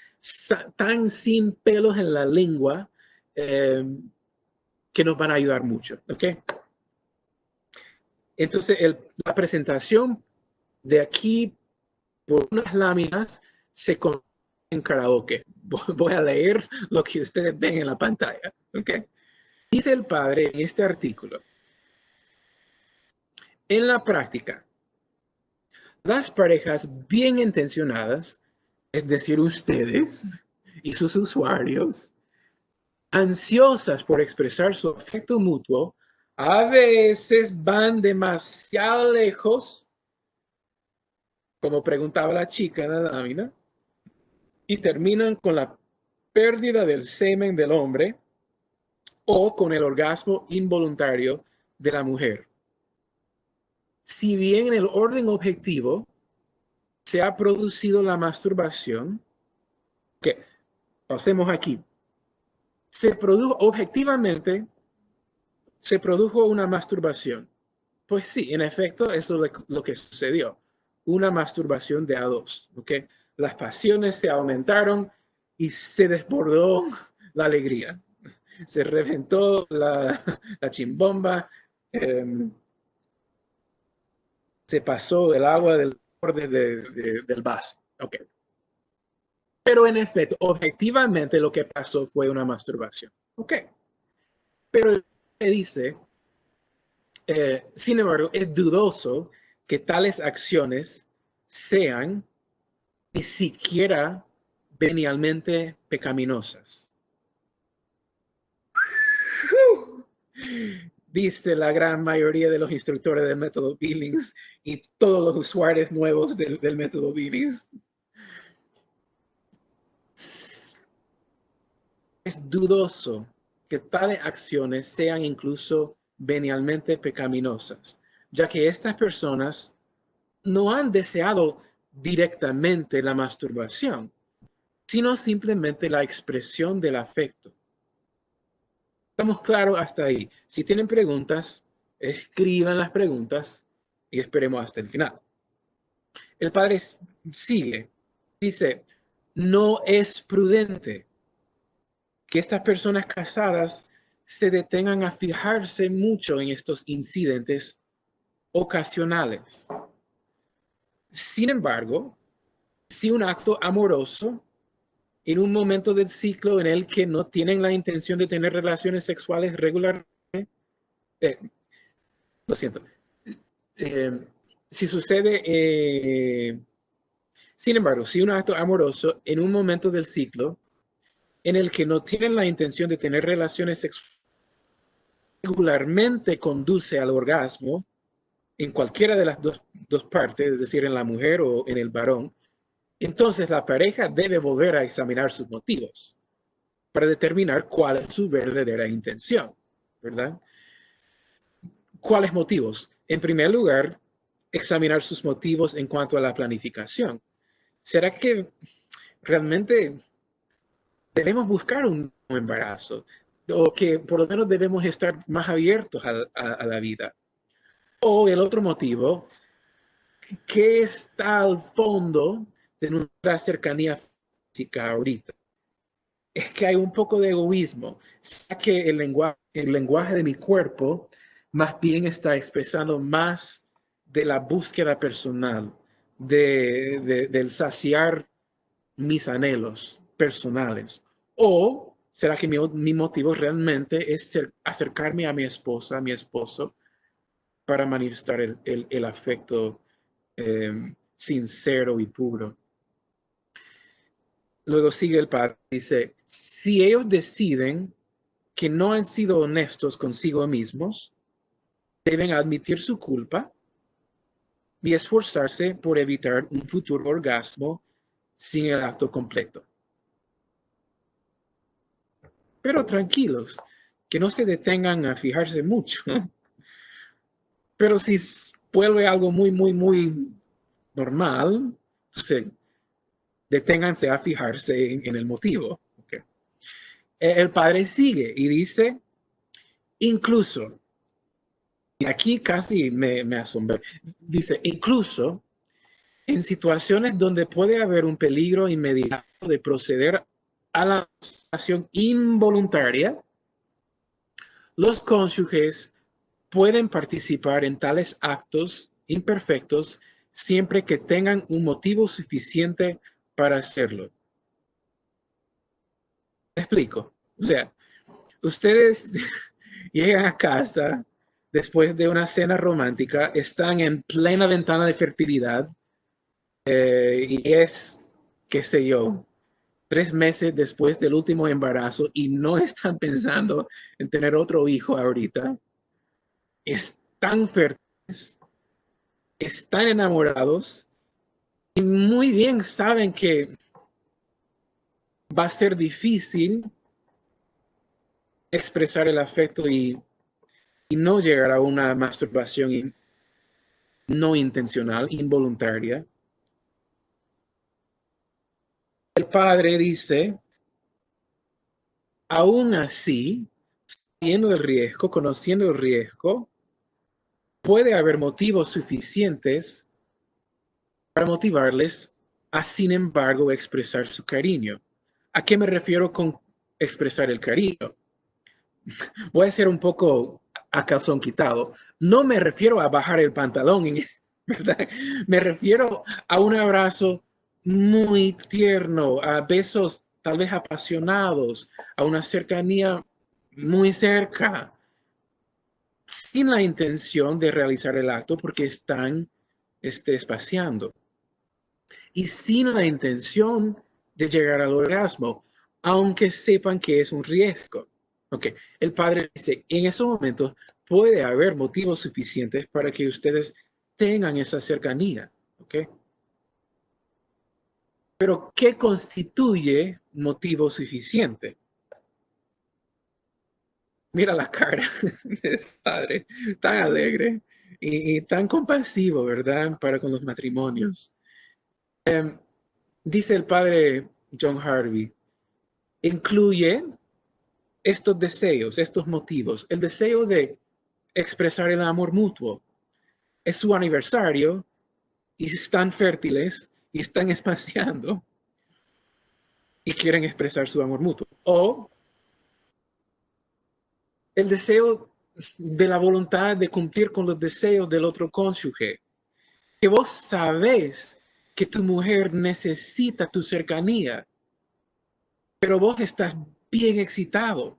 tan sin pelos en la lengua, que nos van a ayudar mucho. ¿Ok? Entonces, la presentación de aquí por unas láminas se convierte en karaoke. Voy a leer lo que ustedes ven en la pantalla. ¿Ok? Dice el padre en este artículo: en la práctica, las parejas bien intencionadas, es decir, ustedes y sus usuarios, ansiosas por expresar su afecto mutuo, a veces van demasiado lejos, como preguntaba la chica en la lámina, y terminan con la pérdida del semen del hombre o con el orgasmo involuntario de la mujer. Si bien en el orden objetivo se ha producido la masturbación, que hacemos aquí, objetivamente, se produjo una masturbación. Pues sí, en efecto, eso es lo que sucedió. Una masturbación de a dos. ¿Okay? Las pasiones se aumentaron y se desbordó la alegría. Se reventó la chimbomba. Se pasó el agua del borde del vaso. Okay. Pero en efecto, objetivamente lo que pasó fue una masturbación. Ok. Pero me dice Sin embargo, es dudoso que tales acciones sean ni siquiera venialmente pecaminosas. Dice la gran mayoría de los instructores del método Billings y todos los usuarios nuevos del método Billings. Es dudoso que tales acciones sean incluso venialmente pecaminosas, ya que estas personas no han deseado directamente la masturbación, sino simplemente la expresión del afecto. ¿Estamos claros hasta ahí? Si tienen preguntas, escriban las preguntas y esperemos hasta el final. El padre sigue, dice, no es prudente que estas personas casadas se detengan a fijarse mucho en estos incidentes ocasionales. Sin embargo, si un acto amoroso en un momento del ciclo en el que no tienen la intención de tener relaciones sexuales regularmente, lo siento, si sucede, sin embargo, si un acto amoroso en un momento del ciclo en el que no tienen la intención de tener relaciones sexuales regularmente conduce al orgasmo en cualquiera de las dos partes, es decir, en la mujer o en el varón, entonces la pareja debe volver a examinar sus motivos para determinar cuál es su verdadera intención, ¿verdad? ¿Cuáles motivos? En primer lugar, examinar sus motivos en cuanto a la planificación. ¿Será que realmente debemos buscar un embarazo? O que por lo menos debemos estar más abiertos a la vida. O el otro motivo, ¿qué está al fondo de nuestra cercanía física ahorita? Es que hay un poco de egoísmo. ¿Será que el lenguaje de mi cuerpo más bien está expresando más de la búsqueda personal, del saciar mis anhelos personales? ¿O será que mi motivo realmente es acercarme a mi esposa, a mi esposo, para manifestar el afecto sincero y puro? Luego sigue el padre, dice, si ellos deciden que no han sido honestos consigo mismos, deben admitir su culpa y esforzarse por evitar un futuro orgasmo sin el acto completo. Pero tranquilos, que no se detengan a fijarse mucho. Pero si vuelve algo muy, muy, muy normal, entonces deténganse a fijarse en el motivo. Okay. El padre sigue y dice, incluso, y aquí casi me asombré, dice, incluso en situaciones donde puede haber un peligro inmediato de proceder a la masturbación involuntaria, los cónyuges pueden participar en tales actos imperfectos siempre que tengan un motivo suficiente para hacerlo. ¿Me explico? O sea, ustedes llegan a casa después de una cena romántica, están en plena ventana de fertilidad y es, qué sé yo, 3 meses después del último embarazo y no están pensando en tener otro hijo ahorita. Están fértiles, están enamorados y muy bien saben que va a ser difícil expresar el afecto y no llegar a una masturbación no intencional, involuntaria. El padre dice, aún así, sabiendo el riesgo, conociendo el riesgo, puede haber motivos suficientes para motivarles a, sin embargo, expresar su cariño. ¿A qué me refiero con expresar el cariño? Voy a ser un poco a calzón quitado. No me refiero a bajar el pantalón, ¿verdad? Me refiero a un abrazo muy tierno, a besos tal vez apasionados, a una cercanía muy cerca. sin la intención de realizar el acto porque están espaciando y sin la intención de llegar al orgasmo, aunque sepan que es un riesgo. Ok, el padre dice, en esos momentos puede haber motivos suficientes para que ustedes tengan esa cercanía. Ok. Pero, ¿qué constituye motivo suficiente? Mira la cara de ese padre, tan alegre y tan compasivo, ¿verdad? Para con los matrimonios. Dice el padre John Harvey, incluye estos deseos, estos motivos. El deseo de expresar el amor mutuo. Es su aniversario y están fértiles y están espaciando y quieren expresar su amor mutuo. O el deseo de la voluntad de cumplir con los deseos del otro cónyuge. Que vos sabés que tu mujer necesita tu cercanía, pero vos estás bien excitado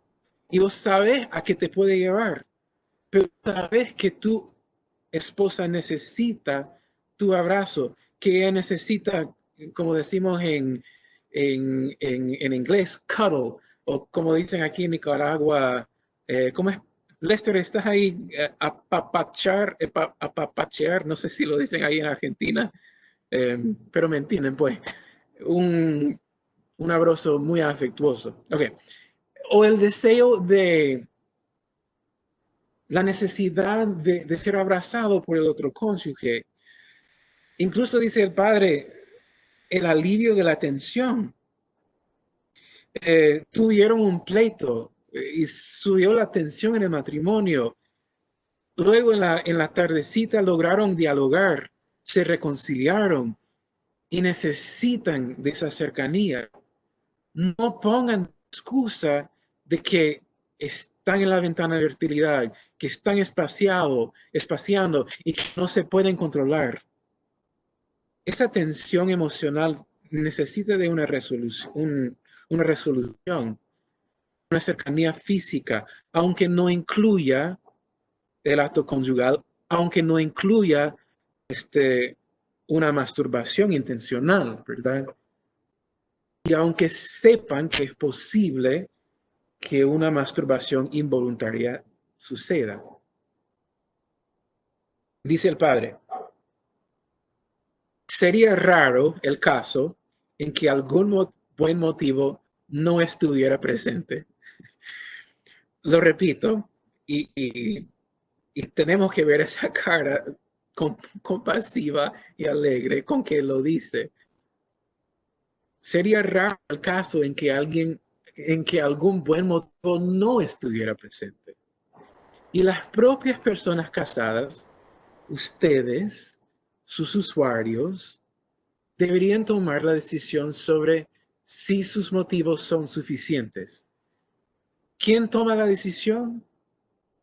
y vos sabés a qué te puede llevar, pero sabés que tu esposa necesita tu abrazo, que ella necesita, como decimos en inglés, cuddle, o como dicen aquí en Nicaragua, ¿cómo es? Lester, ¿estás ahí? Apapachear, no sé si lo dicen ahí en Argentina, pero me entienden, pues, un, un abrazo muy afectuoso. Okay. O el deseo de la necesidad de ser abrazado por el otro cónyuge. Incluso dice el padre, el alivio de la tensión. Tuvieron un pleito y subió la tensión en el matrimonio. Luego en la tardecita lograron dialogar, se reconciliaron y necesitan de esa cercanía. No pongan excusa de que están en la ventana de fertilidad, que están espaciando y que no se pueden controlar. Esa tensión emocional necesita de una resolución, una cercanía física, aunque no incluya el acto conyugal, aunque no incluya una masturbación intencional, ¿verdad? Y aunque sepan que es posible que una masturbación involuntaria suceda. Dice el padre, sería raro el caso en que algún buen motivo no estuviera presente. Lo repito, y tenemos que ver esa cara compasiva y alegre con que lo dice. Sería raro el caso en que algún buen motivo no estuviera presente. Y las propias personas casadas, ustedes, sus usuarios, deberían tomar la decisión sobre si sus motivos son suficientes. ¿Quién toma la decisión?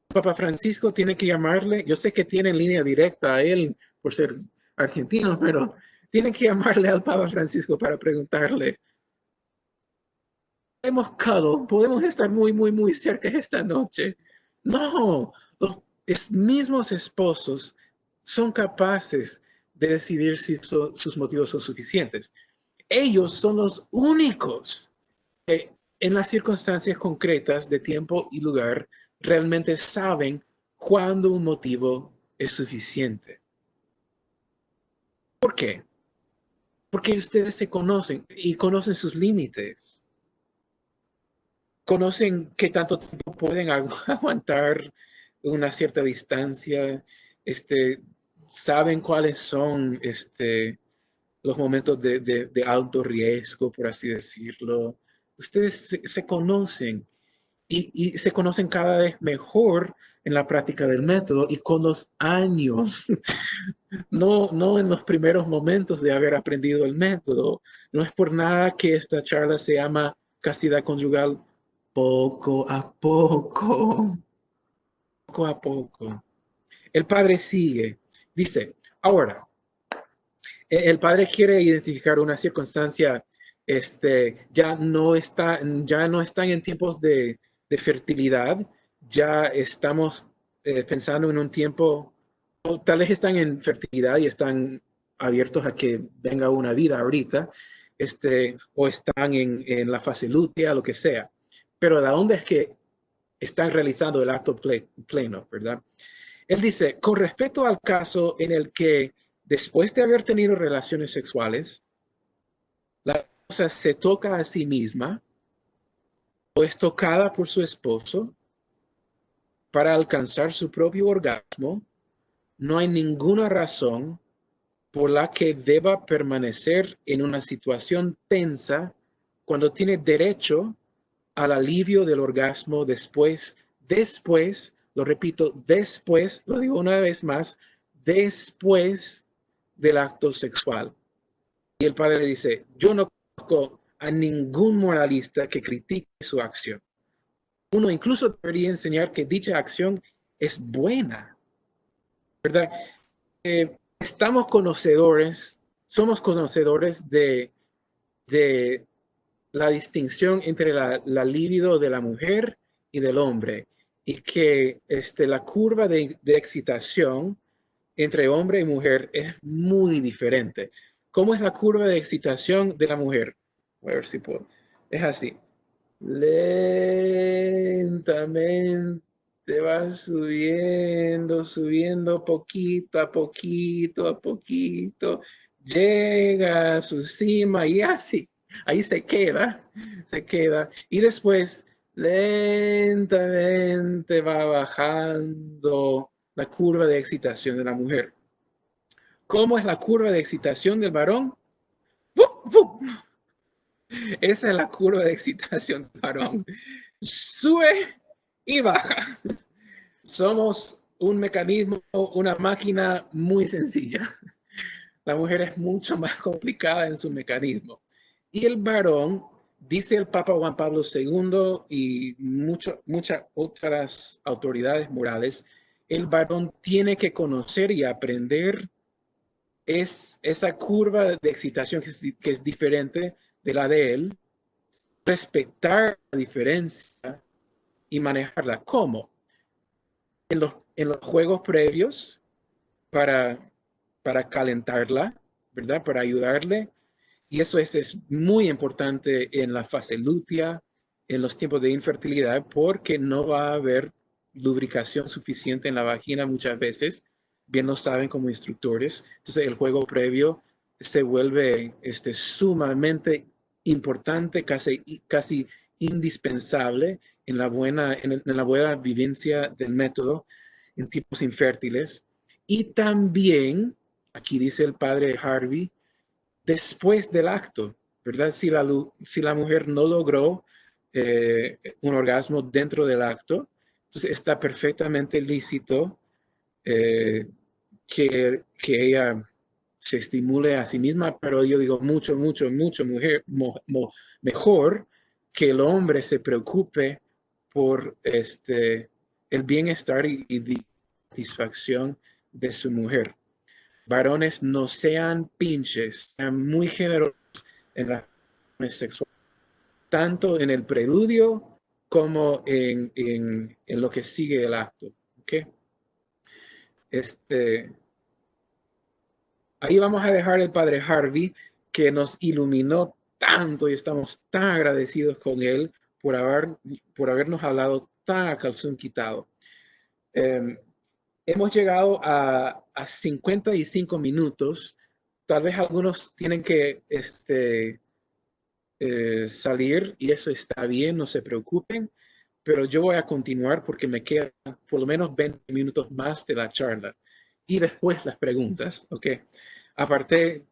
Papa Francisco tiene que llamarle. Yo sé que tiene línea directa a él por ser argentino, pero tiene que llamarle al Papa Francisco para preguntarle. Podemos estar muy, muy, muy cerca esta noche. No, los mismos esposos son capaces de decidir si sus motivos son suficientes. Ellos son los únicos que en las circunstancias concretas de tiempo y lugar realmente saben cuándo un motivo es suficiente. ¿Por qué? Porque ustedes se conocen y conocen sus límites. Conocen qué tanto tiempo pueden aguantar una cierta distancia, saben cuáles son los momentos de alto riesgo, por así decirlo. Ustedes se conocen y se conocen cada vez mejor en la práctica del método y con los años, no en los primeros momentos de haber aprendido el método. No es por nada que esta charla se llama castidad conyugal poco a poco, poco a poco. El padre sigue, dice, ahora, el padre quiere identificar una circunstancia, ya no están en tiempos de fertilidad, ya estamos pensando en un tiempo, o tal vez están en fertilidad y están abiertos a que venga una vida ahorita, o están en la fase lútea, lo que sea. Pero la onda es que están realizando el acto pleno, ¿verdad? Él dice, con respecto al caso en el que después de haber tenido relaciones sexuales, la esposa se toca a sí misma o es tocada por su esposo para alcanzar su propio orgasmo, no hay ninguna razón por la que deba permanecer en una situación tensa cuando tiene derecho al alivio del orgasmo después, lo repito, después, lo digo una vez más, después del acto sexual. Y el padre le dice, yo no conozco a ningún moralista que critique su acción. Uno incluso debería enseñar que dicha acción es buena, ¿verdad? Somos conocedores de la distinción entre la libido de la mujer y del hombre, y que la curva de excitación entre hombre y mujer es muy diferente. ¿Cómo es la curva de excitación de la mujer? Voy a ver si puedo. Es así. Lentamente va subiendo, subiendo poquito a poquito, a poquito. Llega a su cima y así. Ahí se queda, se queda. Y después lentamente va bajando la curva de excitación de la mujer. ¿Cómo es la curva de excitación del varón? ¡Fup, fup! Esa es la curva de excitación del varón. Sube y baja. Somos un mecanismo, una máquina muy sencilla. La mujer es mucho más complicada en su mecanismo. Y el varón, dice el Papa Juan Pablo II y muchas otras autoridades morales, el varón tiene que conocer y aprender esa curva de excitación que es diferente de la de él, respetar la diferencia y manejarla. ¿Cómo? En los juegos previos para calentarla, ¿verdad? Para ayudarle. Y eso es muy importante en la fase lútea, en los tiempos de infertilidad, porque no va a haber lubricación suficiente en la vagina muchas veces. Bien lo saben como instructores. Entonces el juego previo se vuelve sumamente importante, casi indispensable en la buena vivencia del método en tipos infértiles. Y también, aquí dice el padre Harvey, después del acto, ¿verdad? Si la mujer no logró un orgasmo dentro del acto, entonces está perfectamente lícito que ella se estimule a sí misma, pero yo digo mucho mejor que el hombre se preocupe por el bienestar y satisfacción de su mujer. Varones, no sean pinches, sean muy generosos en las relaciones sexuales, tanto en el preludio como en lo que sigue el acto. ¿Okay? Ahí vamos a dejar el padre Harvey, que nos iluminó tanto y estamos tan agradecidos con él por habernos hablado tan a calzón quitado. Hemos llegado a 55 minutos. Tal vez algunos tienen que salir y eso está bien, no se preocupen, pero yo voy a continuar porque me quedan por lo menos 20 minutos más de la charla y después las preguntas, ¿ok? Aparté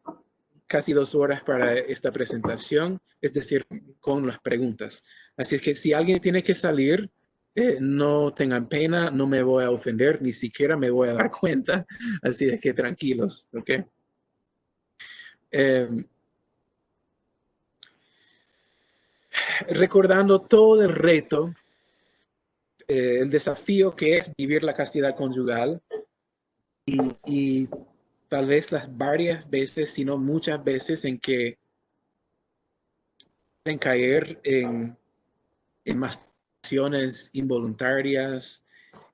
casi 2 horas para esta presentación, es decir, con las preguntas. Así es que si alguien tiene que salir, no tengan pena, no me voy a ofender, ni siquiera me voy a dar cuenta. Así es que tranquilos, ¿ok? Recordando todo el reto, el desafío que es vivir la castidad conyugal y tal vez las varias veces, si no muchas veces, en que pueden caer en masturbaciones involuntarias,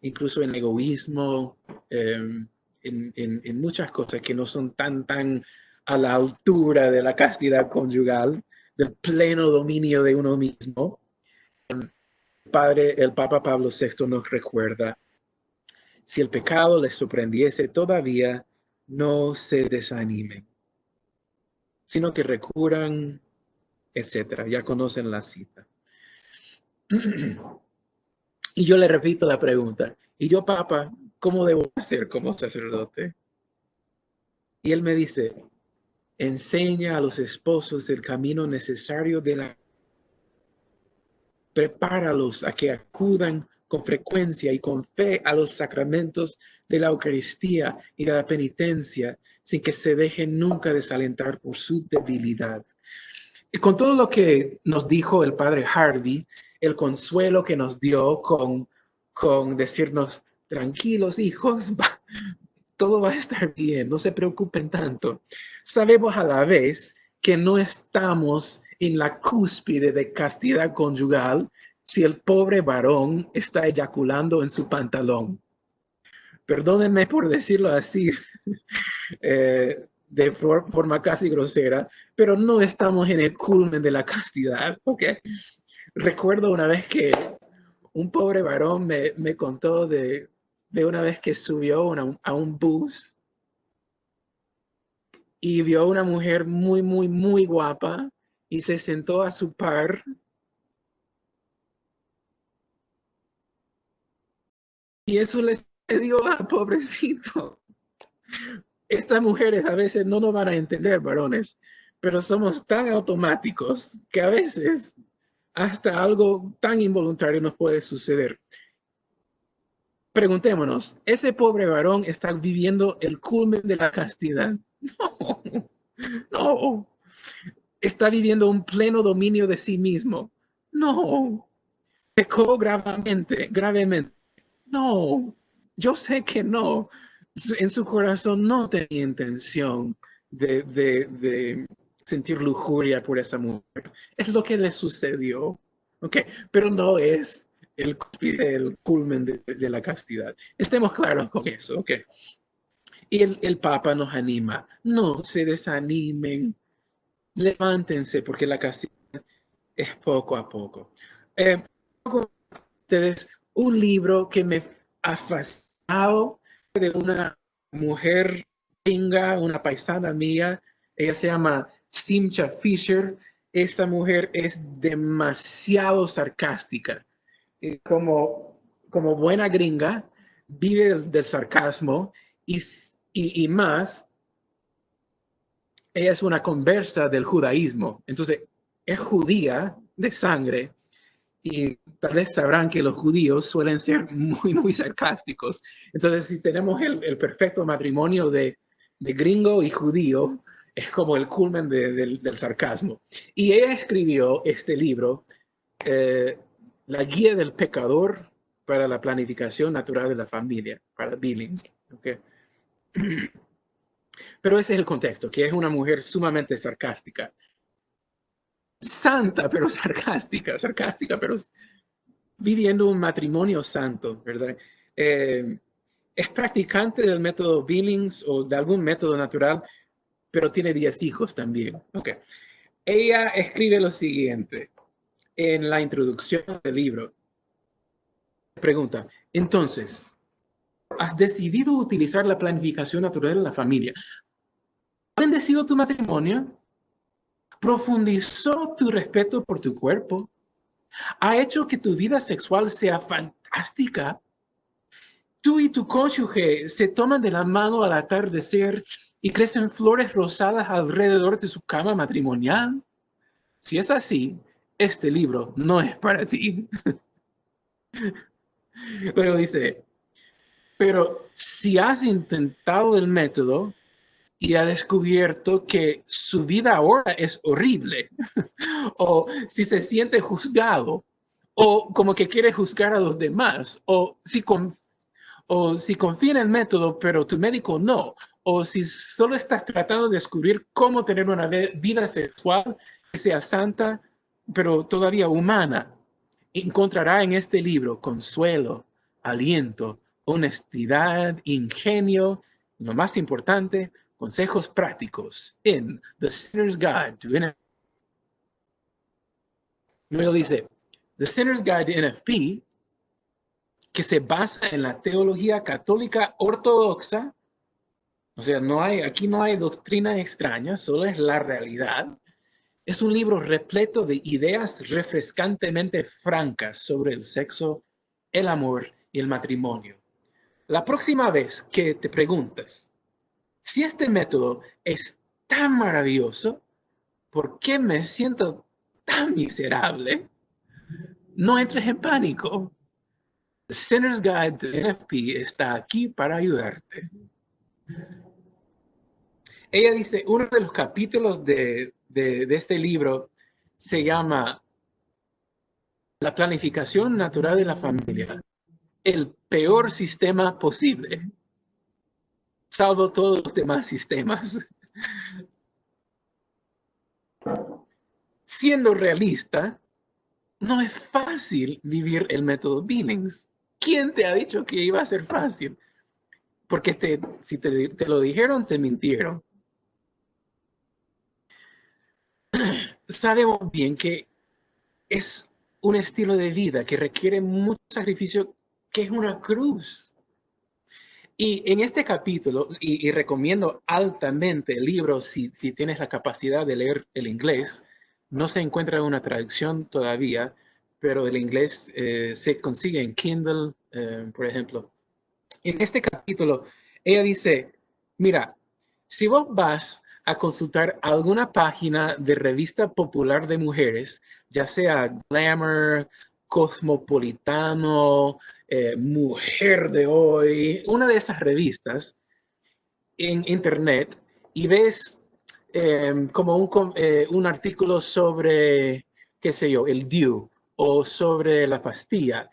incluso en egoísmo, en muchas cosas que no son tan a la altura de la castidad conyugal, del pleno dominio de uno mismo. El Papa Pablo VI nos recuerda: si el pecado les sorprendiese, todavía no se desanimen, sino que recurran, etcétera. Ya conocen la cita. Y yo le repito la pregunta: ¿y yo, Papa, cómo debo hacer como sacerdote? Y él me dice: enseña a los esposos el camino necesario de la... Prepáralos a que acudan con frecuencia y con fe a los sacramentos de la Eucaristía y de la penitencia, sin que se dejen nunca desalentar por su debilidad. Y con todo lo que nos dijo el padre Hardy, el consuelo que nos dio con decirnos: tranquilos, hijos, todo va a estar bien, no se preocupen tanto. Sabemos a la vez que no estamos en la cúspide de castidad conyugal si el pobre varón está eyaculando en su pantalón. Perdónenme por decirlo así, de forma casi grosera, pero no estamos en el culmen de la castidad, ¿ok? Recuerdo una vez que un pobre varón me contó de una vez que subió a un bus y vio a una mujer muy guapa y se sentó a su par. Y eso le dio al pobrecito. Estas mujeres a veces no nos van a entender, varones, pero somos tan automáticos que a veces hasta algo tan involuntario nos puede suceder. Preguntémonos: ¿ese pobre varón está viviendo el culmen de la castidad? No, no. ¿Está viviendo un pleno dominio de sí mismo? No. ¿Pecó gravemente? No. Yo sé que no. En su corazón no tenía intención de sentir lujuria por esa mujer. Es lo que le sucedió. Okay. Pero no es el culmen de la castidad. Estemos claros con eso. Okay. Y el Papa nos anima: no se desanimen, levántense, porque la castidad es poco a poco. Ustedes un libro que me ha fascinado, de una mujer gringa, una paisana mía. Ella se llama Simcha Fisher. Esta mujer es demasiado sarcástica. Como buena gringa, vive del sarcasmo y más. Ella es una conversa del judaísmo. Entonces, es judía de sangre. Y tal vez sabrán que los judíos suelen ser muy sarcásticos. Entonces, si tenemos el perfecto matrimonio de gringo y judío, es como el culmen del sarcasmo. Y ella escribió este libro, La Guía del Pecador para la Planificación Natural de la Familia, para Billings. Okay. Pero ese es el contexto, que es una mujer sumamente sarcástica. Santa, pero sarcástica, pero viviendo un matrimonio santo, ¿verdad? Es practicante del método Billings o de algún método natural, pero tiene 10 hijos también. Okay. Ella escribe lo siguiente en la introducción del libro. Pregunta: entonces, ¿has decidido utilizar la planificación natural de la familia? ¿Ha bendecido tu matrimonio? ¿Profundizó tu respeto por tu cuerpo? ¿Ha hecho que tu vida sexual sea fantástica? ¿Tú y tu cónyuge se toman de la mano al atardecer y crecen flores rosadas alrededor de su cama matrimonial? Si es así, este libro no es para ti. Luego dice: pero si has intentado el método y ha descubierto que su vida ahora es horrible, o si se siente juzgado, o como que quiere juzgar a los demás, o si confía en el método, pero tu médico no, o si solo estás tratando de descubrir cómo tener una vida sexual que sea santa, pero todavía humana, encontrará en este libro consuelo, aliento, honestidad, ingenio, y lo más importante, consejos prácticos en The Sinner's Guide to NFP. Luego dice, The Sinner's Guide to NFP, que se basa en la teología católica ortodoxa, o sea, aquí no hay doctrina extraña, solo es la realidad. Es un libro repleto de ideas refrescantemente francas sobre el sexo, el amor y el matrimonio. La próxima vez que te preguntes si este método es tan maravilloso, ¿por qué me siento tan miserable? No entres en pánico. The Sinner's Guide to NFP está aquí para ayudarte. Ella dice, uno de los capítulos de este libro se llama La planificación natural de la familia, el peor sistema posible, salvo todos los demás sistemas. Siendo realista, no es fácil vivir el método Billings. ¿Quién te ha dicho que iba a ser fácil? Porque si te lo dijeron, te mintieron. Sabemos bien que es un estilo de vida que requiere mucho sacrificio, que es una cruz. Y en este capítulo, y recomiendo altamente el libro si tienes la capacidad de leer el inglés, no se encuentra una traducción todavía, pero el inglés se consigue en Kindle, por ejemplo. En este capítulo, ella dice, mira, si vos vas a consultar alguna página de revista popular de mujeres, ya sea Glamour, Cosmopolitano, Mujer de Hoy, una de esas revistas en internet, y ves como un artículo sobre, qué sé yo, el DIU o sobre la pastilla,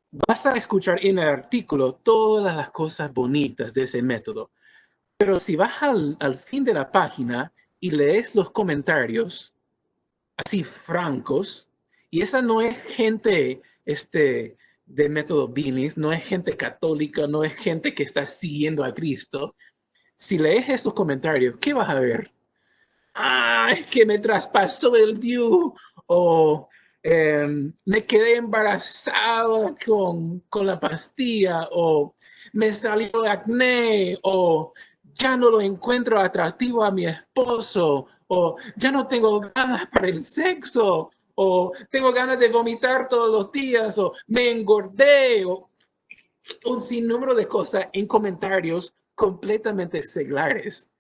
vas a escuchar en el artículo todas las cosas bonitas de ese método. Pero si vas al fin de la página y lees los comentarios, así francos, y esa no es gente de método Billings, no es gente católica, no es gente que está siguiendo a Cristo. Si lees esos comentarios, ¿qué vas a ver? Ah, es que me traspasó el DIU, o me quedé embarazada con la pastilla, o me salió acné, o ya no lo encuentro atractivo a mi esposo, o ya no tengo ganas para el sexo, o tengo ganas de vomitar todos los días, o me engordé, o un sinnúmero de cosas en comentarios completamente seglares.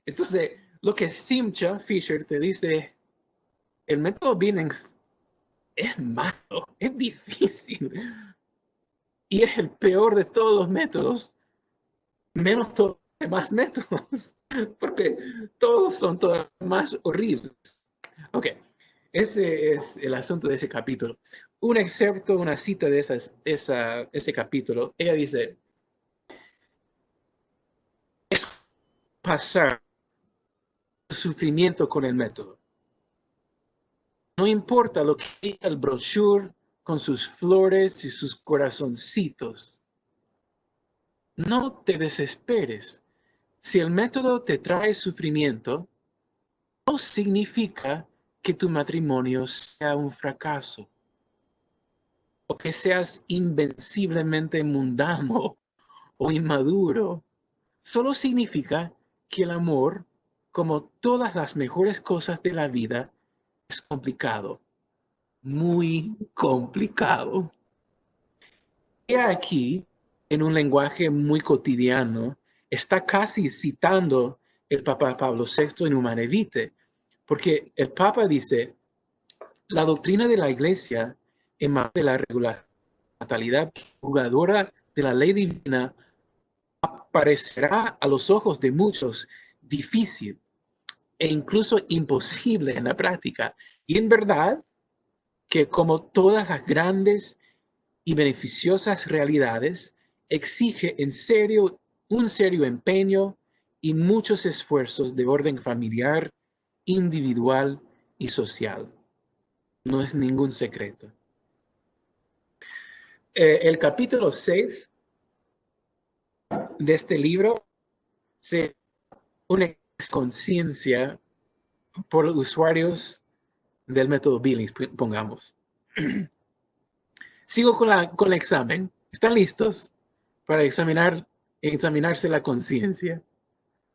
Entonces, lo que Simcha Fisher te dice, el método Billings es malo, es difícil y es el peor de todos los métodos, menos todos los demás métodos, porque todos son todavía más horribles. Ok, ese es el asunto de ese capítulo. Un excerpto, una cita de ese capítulo, ella dice, es pasar el sufrimiento con el método. No importa lo que diga el brochure con sus flores y sus corazoncitos. No te desesperes. Si el método te trae sufrimiento, no significa que tu matrimonio sea un fracaso o que seas invenciblemente mundano o inmaduro. Solo significa que el amor, como todas las mejores cosas de la vida, es complicado, muy complicado. Y aquí, en un lenguaje muy cotidiano, está casi citando el Papa Pablo VI en Humanae Vitae, porque el Papa dice, la doctrina de la Iglesia en materia de la regularidad, natalidad jugadora de la ley divina parecerá a los ojos de muchos difícil e incluso imposible en la práctica. Y en verdad que como todas las grandes y beneficiosas realidades, exige un serio empeño y muchos esfuerzos de orden familiar, individual y social. No es ningún secreto. el capítulo 6 de este libro se une conciencia por los usuarios del método Billings, pongamos. Sigo con el examen. ¿Están listos para examinarse la conciencia?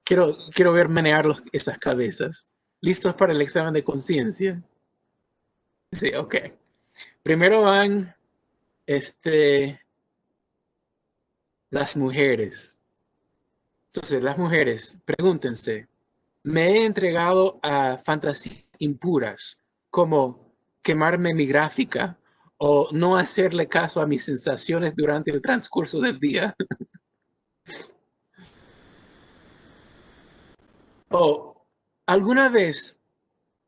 Quiero ver menear esas cabezas. ¿Listos para el examen de conciencia? Sí, ok. Primero van las mujeres. Entonces, las mujeres, pregúntense, ¿me he entregado a fantasías impuras como quemarme mi gráfica o no hacerle caso a mis sensaciones durante el transcurso del día? ¿O alguna vez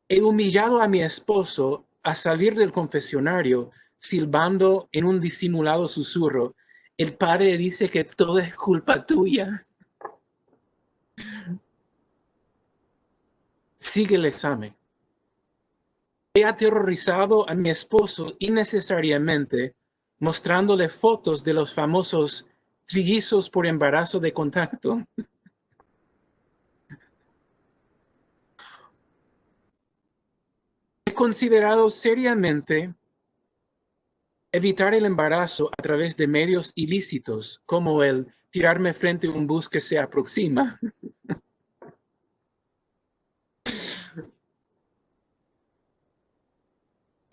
he humillado a mi esposo a salir del confesionario silbando en un disimulado susurro? El padre dice que todo es culpa tuya. Sigue el examen. He aterrorizado a mi esposo innecesariamente mostrándole fotos de los famosos trillizos por embarazo de contacto. He considerado seriamente evitar el embarazo a través de medios ilícitos, como el tirarme frente a un bus que se aproxima.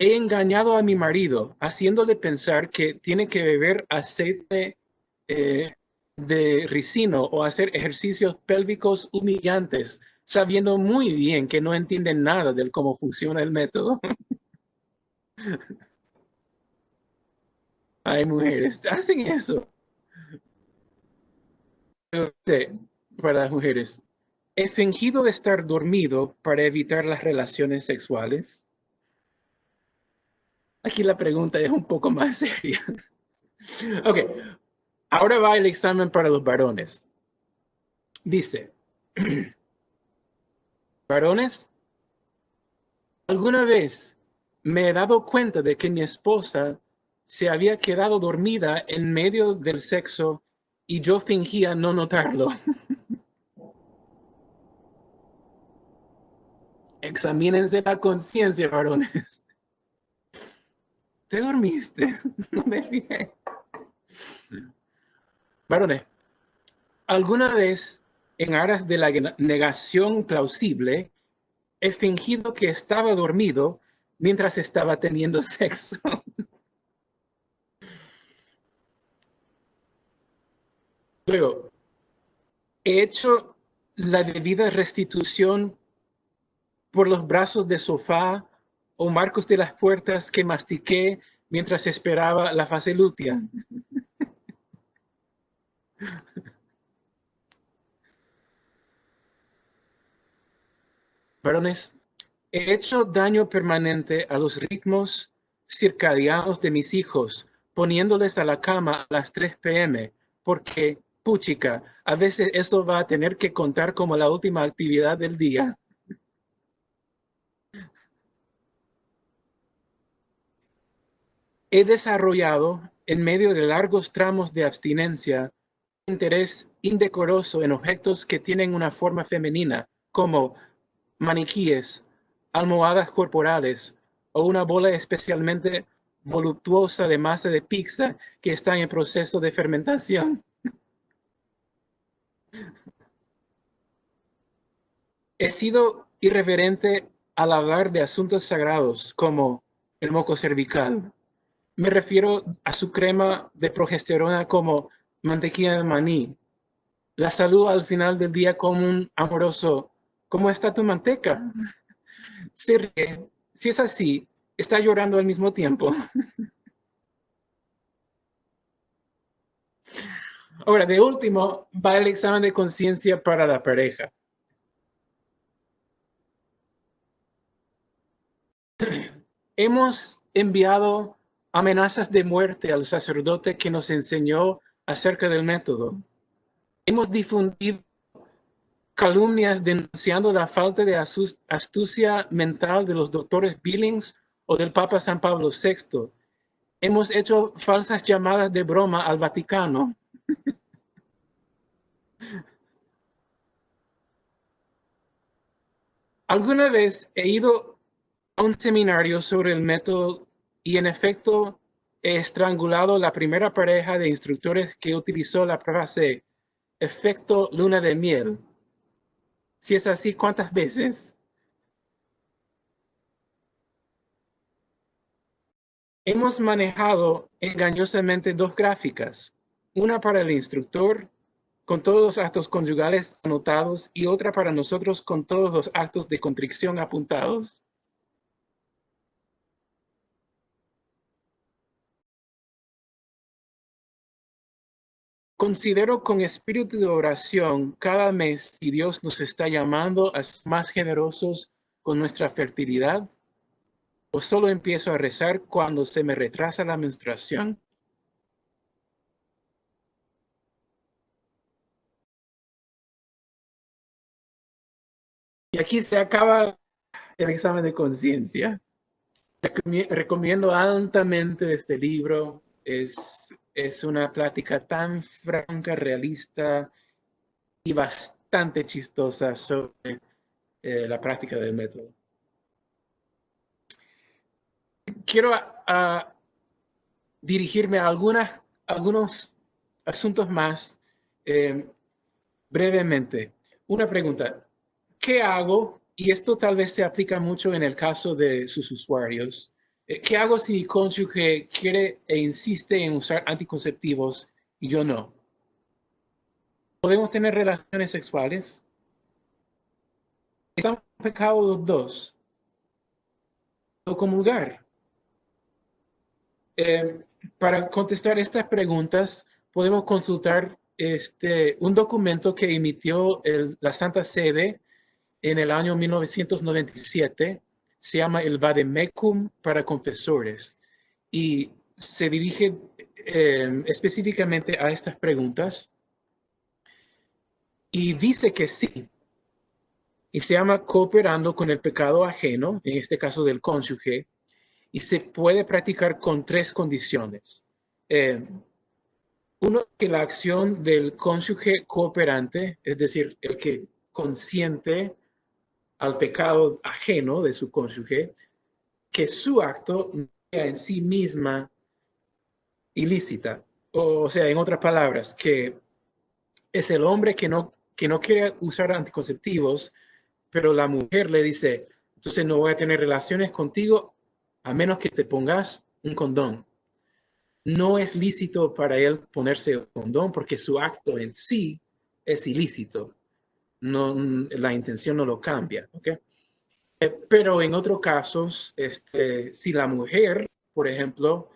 He engañado a mi marido, haciéndole pensar que tiene que beber aceite de ricino o hacer ejercicios pélvicos humillantes, sabiendo muy bien que no entienden nada de cómo funciona el método. Hay mujeres, hacen eso. Para las mujeres, he fingido estar dormido para evitar las relaciones sexuales. Aquí la pregunta es un poco más seria. Ok, ahora va el examen para los varones. Dice, varones, ¿alguna vez me he dado cuenta de que mi esposa se había quedado dormida en medio del sexo y yo fingía no notarlo? Examínense la conciencia, varones. ¿Te dormiste? No me fijé. Varones, ¿alguna vez en aras de la negación plausible he fingido que estaba dormido mientras estaba teniendo sexo? Luego, he hecho la debida restitución por los brazos de sofá o marcos de las puertas que mastiqué mientras esperaba la fase lútea. Varones, he hecho daño permanente a los ritmos circadianos de mis hijos, poniéndoles a la cama a las 3 p.m., porque, puchica, a veces eso va a tener que contar como la última actividad del día. He desarrollado, en medio de largos tramos de abstinencia, un interés indecoroso en objetos que tienen una forma femenina, como maniquíes, almohadas corporales o una bola especialmente voluptuosa de masa de pizza que está en proceso de fermentación. He sido irreverente al hablar de asuntos sagrados como el moco cervical. Me refiero a su crema de progesterona como mantequilla de maní. La saludo al final del día como un amoroso, ¿cómo está tu manteca? Se ríe. Si es así, está llorando al mismo tiempo. Ahora, de último, va el examen de conciencia para la pareja. Hemos enviado amenazas de muerte al sacerdote que nos enseñó acerca del método. Hemos difundido calumnias denunciando la falta de astucia mental de los doctores Billings o del Papa San Pablo VI. Hemos hecho falsas llamadas de broma al Vaticano. Alguna vez he ido a un seminario sobre el método y en efecto he estrangulado la primera pareja de instructores que utilizó la frase efecto luna de miel. Si es así, ¿cuántas veces? Hemos manejado engañosamente dos gráficas, una para el instructor con todos los actos conyugales anotados y otra para nosotros con todos los actos de contrición apuntados. Considero con espíritu de oración cada mes si Dios nos está llamando a ser más generosos con nuestra fertilidad o solo empiezo a rezar cuando se me retrasa la menstruación. Y aquí se acaba el examen de conciencia. Recomiendo altamente este libro. Es una plática tan franca, realista y bastante chistosa sobre la práctica del método. Quiero dirigirme a algunos asuntos más brevemente. Una pregunta. ¿Qué hago? Y esto tal vez se aplica mucho en el caso de sus usuarios. ¿Qué hago si mi cónyuge quiere e insiste en usar anticonceptivos y yo no? ¿Podemos tener relaciones sexuales? ¿Estamos en pecado los dos? ¿O comulgar? Para contestar estas preguntas, podemos consultar un documento que emitió la Santa Sede en el año 1997. Se llama el Vademecum para confesores y se dirige específicamente a estas preguntas y dice que sí. Y se llama cooperando con el pecado ajeno, en este caso del cónyuge, y se puede practicar con tres condiciones. Uno, que la acción del cónyuge cooperante, es decir, el que consiente al pecado ajeno de su cónyuge, que su acto no sea en sí misma ilícita. O sea, en otras palabras, que es el hombre que no quiere usar anticonceptivos, pero la mujer le dice, entonces no voy a tener relaciones contigo a menos que te pongas un condón. No es lícito para él ponerse un condón porque su acto en sí es ilícito. No, la intención no lo cambia. ¿Okay? Pero en otros casos, si la mujer, por ejemplo,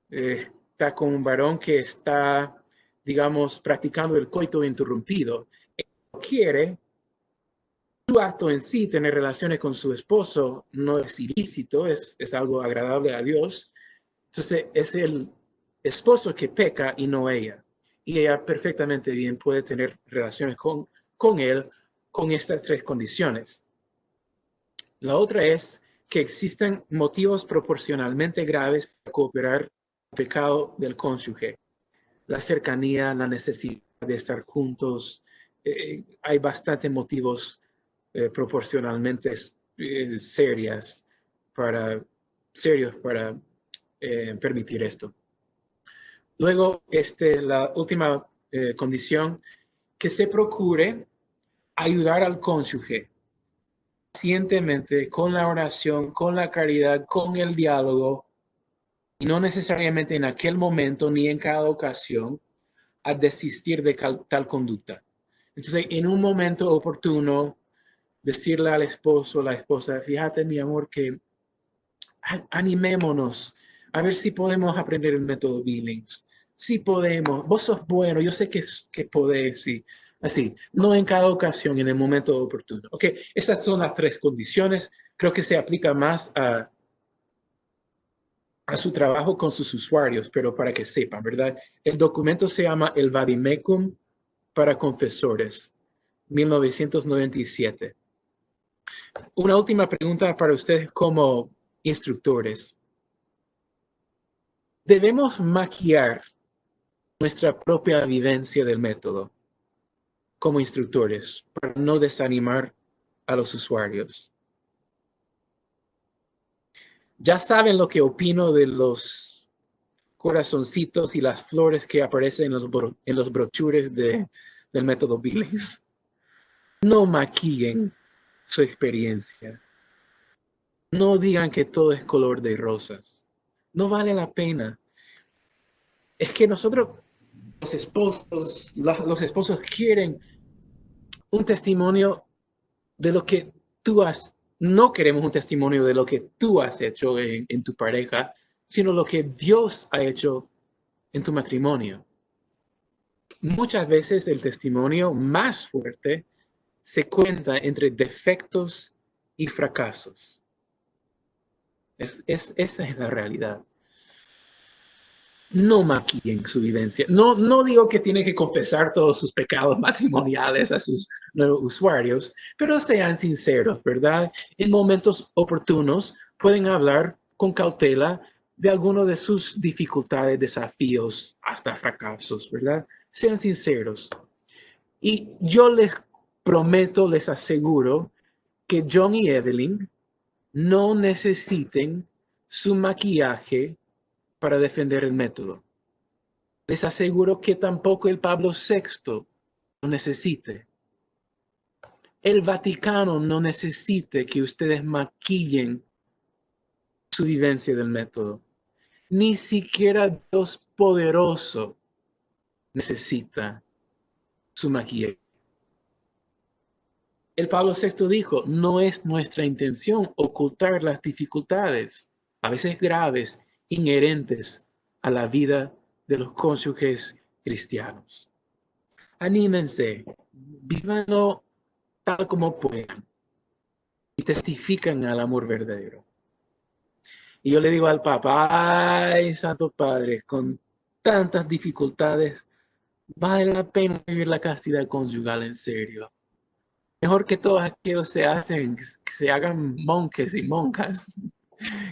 está con un varón que está, digamos, practicando el coito interrumpido, quiere, su acto en sí, tener relaciones con su esposo, no es ilícito, es algo agradable a Dios. Entonces, es el esposo que peca y no ella. Y ella perfectamente bien puede tener relaciones con él con estas tres condiciones. La otra es que existen motivos proporcionalmente graves para cooperar el pecado del cónyuge. La cercanía, la necesidad de estar juntos. Hay bastantes motivos proporcionalmente serios para permitir esto. Luego, la última condición, que se procure ayudar al cónyuge pacientemente, con la oración, con la caridad, con el diálogo, y no necesariamente en aquel momento ni en cada ocasión, a desistir de tal conducta. Entonces, en un momento oportuno, decirle al esposo, la esposa, fíjate, mi amor, que animémonos a ver si podemos aprender el método Billings. Si podemos, vos sos bueno, yo sé que podés, sí. Así, no en cada ocasión, en el momento oportuno. Ok, estas son las tres condiciones. Creo que se aplica más a su trabajo con sus usuarios, pero para que sepan, ¿verdad? El documento se llama el Vademecum para confesores, 1997. Una última pregunta para ustedes como instructores. Debemos maquillar nuestra propia vivencia del método como instructores para no desanimar a los usuarios. Ya saben lo que opino de los corazoncitos y las flores que aparecen en los brochures del método Billings. No maquillen su experiencia. No digan que todo es color de rosas. No vale la pena. Es que nosotros, los esposos quieren un testimonio de lo que tú has. No queremos un testimonio de lo que tú has hecho en tu pareja, sino lo que Dios ha hecho en tu matrimonio. Muchas veces el testimonio más fuerte se cuenta entre defectos y fracasos. Esa es la realidad. No maquillen su vivencia. No digo que tienen que confesar todos sus pecados matrimoniales a sus nuevos usuarios, pero sean sinceros, ¿verdad? En momentos oportunos pueden hablar con cautela de alguno de sus dificultades, desafíos, hasta fracasos, ¿verdad? Sean sinceros. Y yo les prometo, les aseguro que John y Evelyn no necesiten su maquillaje para defender el método. Les aseguro que tampoco el Pablo VI lo necesite. El Vaticano no necesite que ustedes maquillen su vivencia del método. Ni siquiera Dios poderoso necesita su maquillaje. El Pablo VI dijo, no es nuestra intención ocultar las dificultades, a veces graves, inherentes a la vida de los cónyuges cristianos. Anímense, vívanlo tal como puedan y testifican al amor verdadero. Y yo le digo al Papa, ay, Santo Padre, con tantas dificultades, vale la pena vivir la castidad conyugal en serio. Mejor que todos aquellos que se hagan monjes y monjas,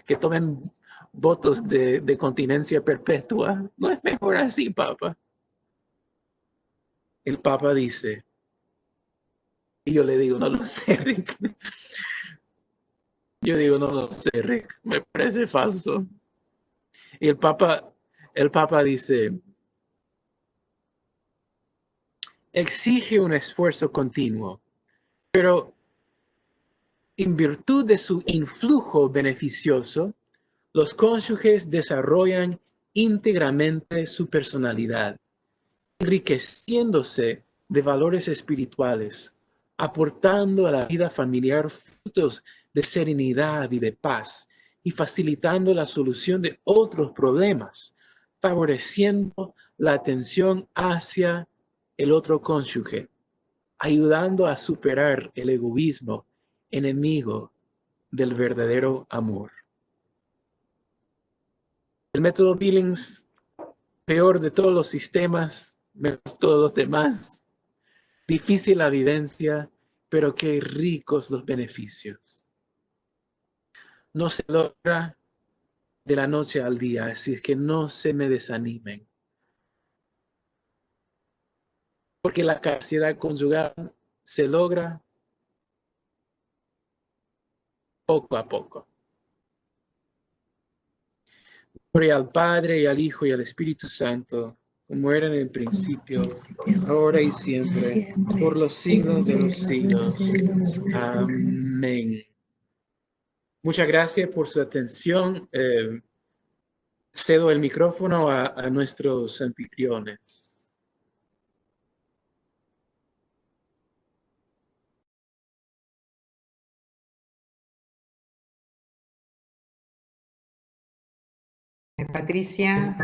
que tomen votos de continencia perpetua. No es mejor así, Papa. El Papa dice, y yo le digo, no lo sé, Rick. Yo digo, no lo sé, Rick. Me parece falso. Y el Papa dice, exige un esfuerzo continuo, pero en virtud de su influjo beneficioso, los cónyuges desarrollan íntegramente su personalidad, enriqueciéndose de valores espirituales, aportando a la vida familiar frutos de serenidad y de paz, y facilitando la solución de otros problemas, favoreciendo la atención hacia el otro cónyuge, ayudando a superar el egoísmo, enemigo del verdadero amor. El método Billings, peor de todos los sistemas, menos todos los demás. Difícil la vivencia, pero qué ricos los beneficios. No se logra de la noche al día, así es que no se me desanimen. Porque la castidad conyugal se logra poco a poco. Gloria al Padre, y al Hijo, y al Espíritu Santo, como era en el principio, ahora y siempre, por los siglos de los siglos. Amén. Muchas gracias por su atención. Cedo el micrófono a nuestros anfitriones. Patricia.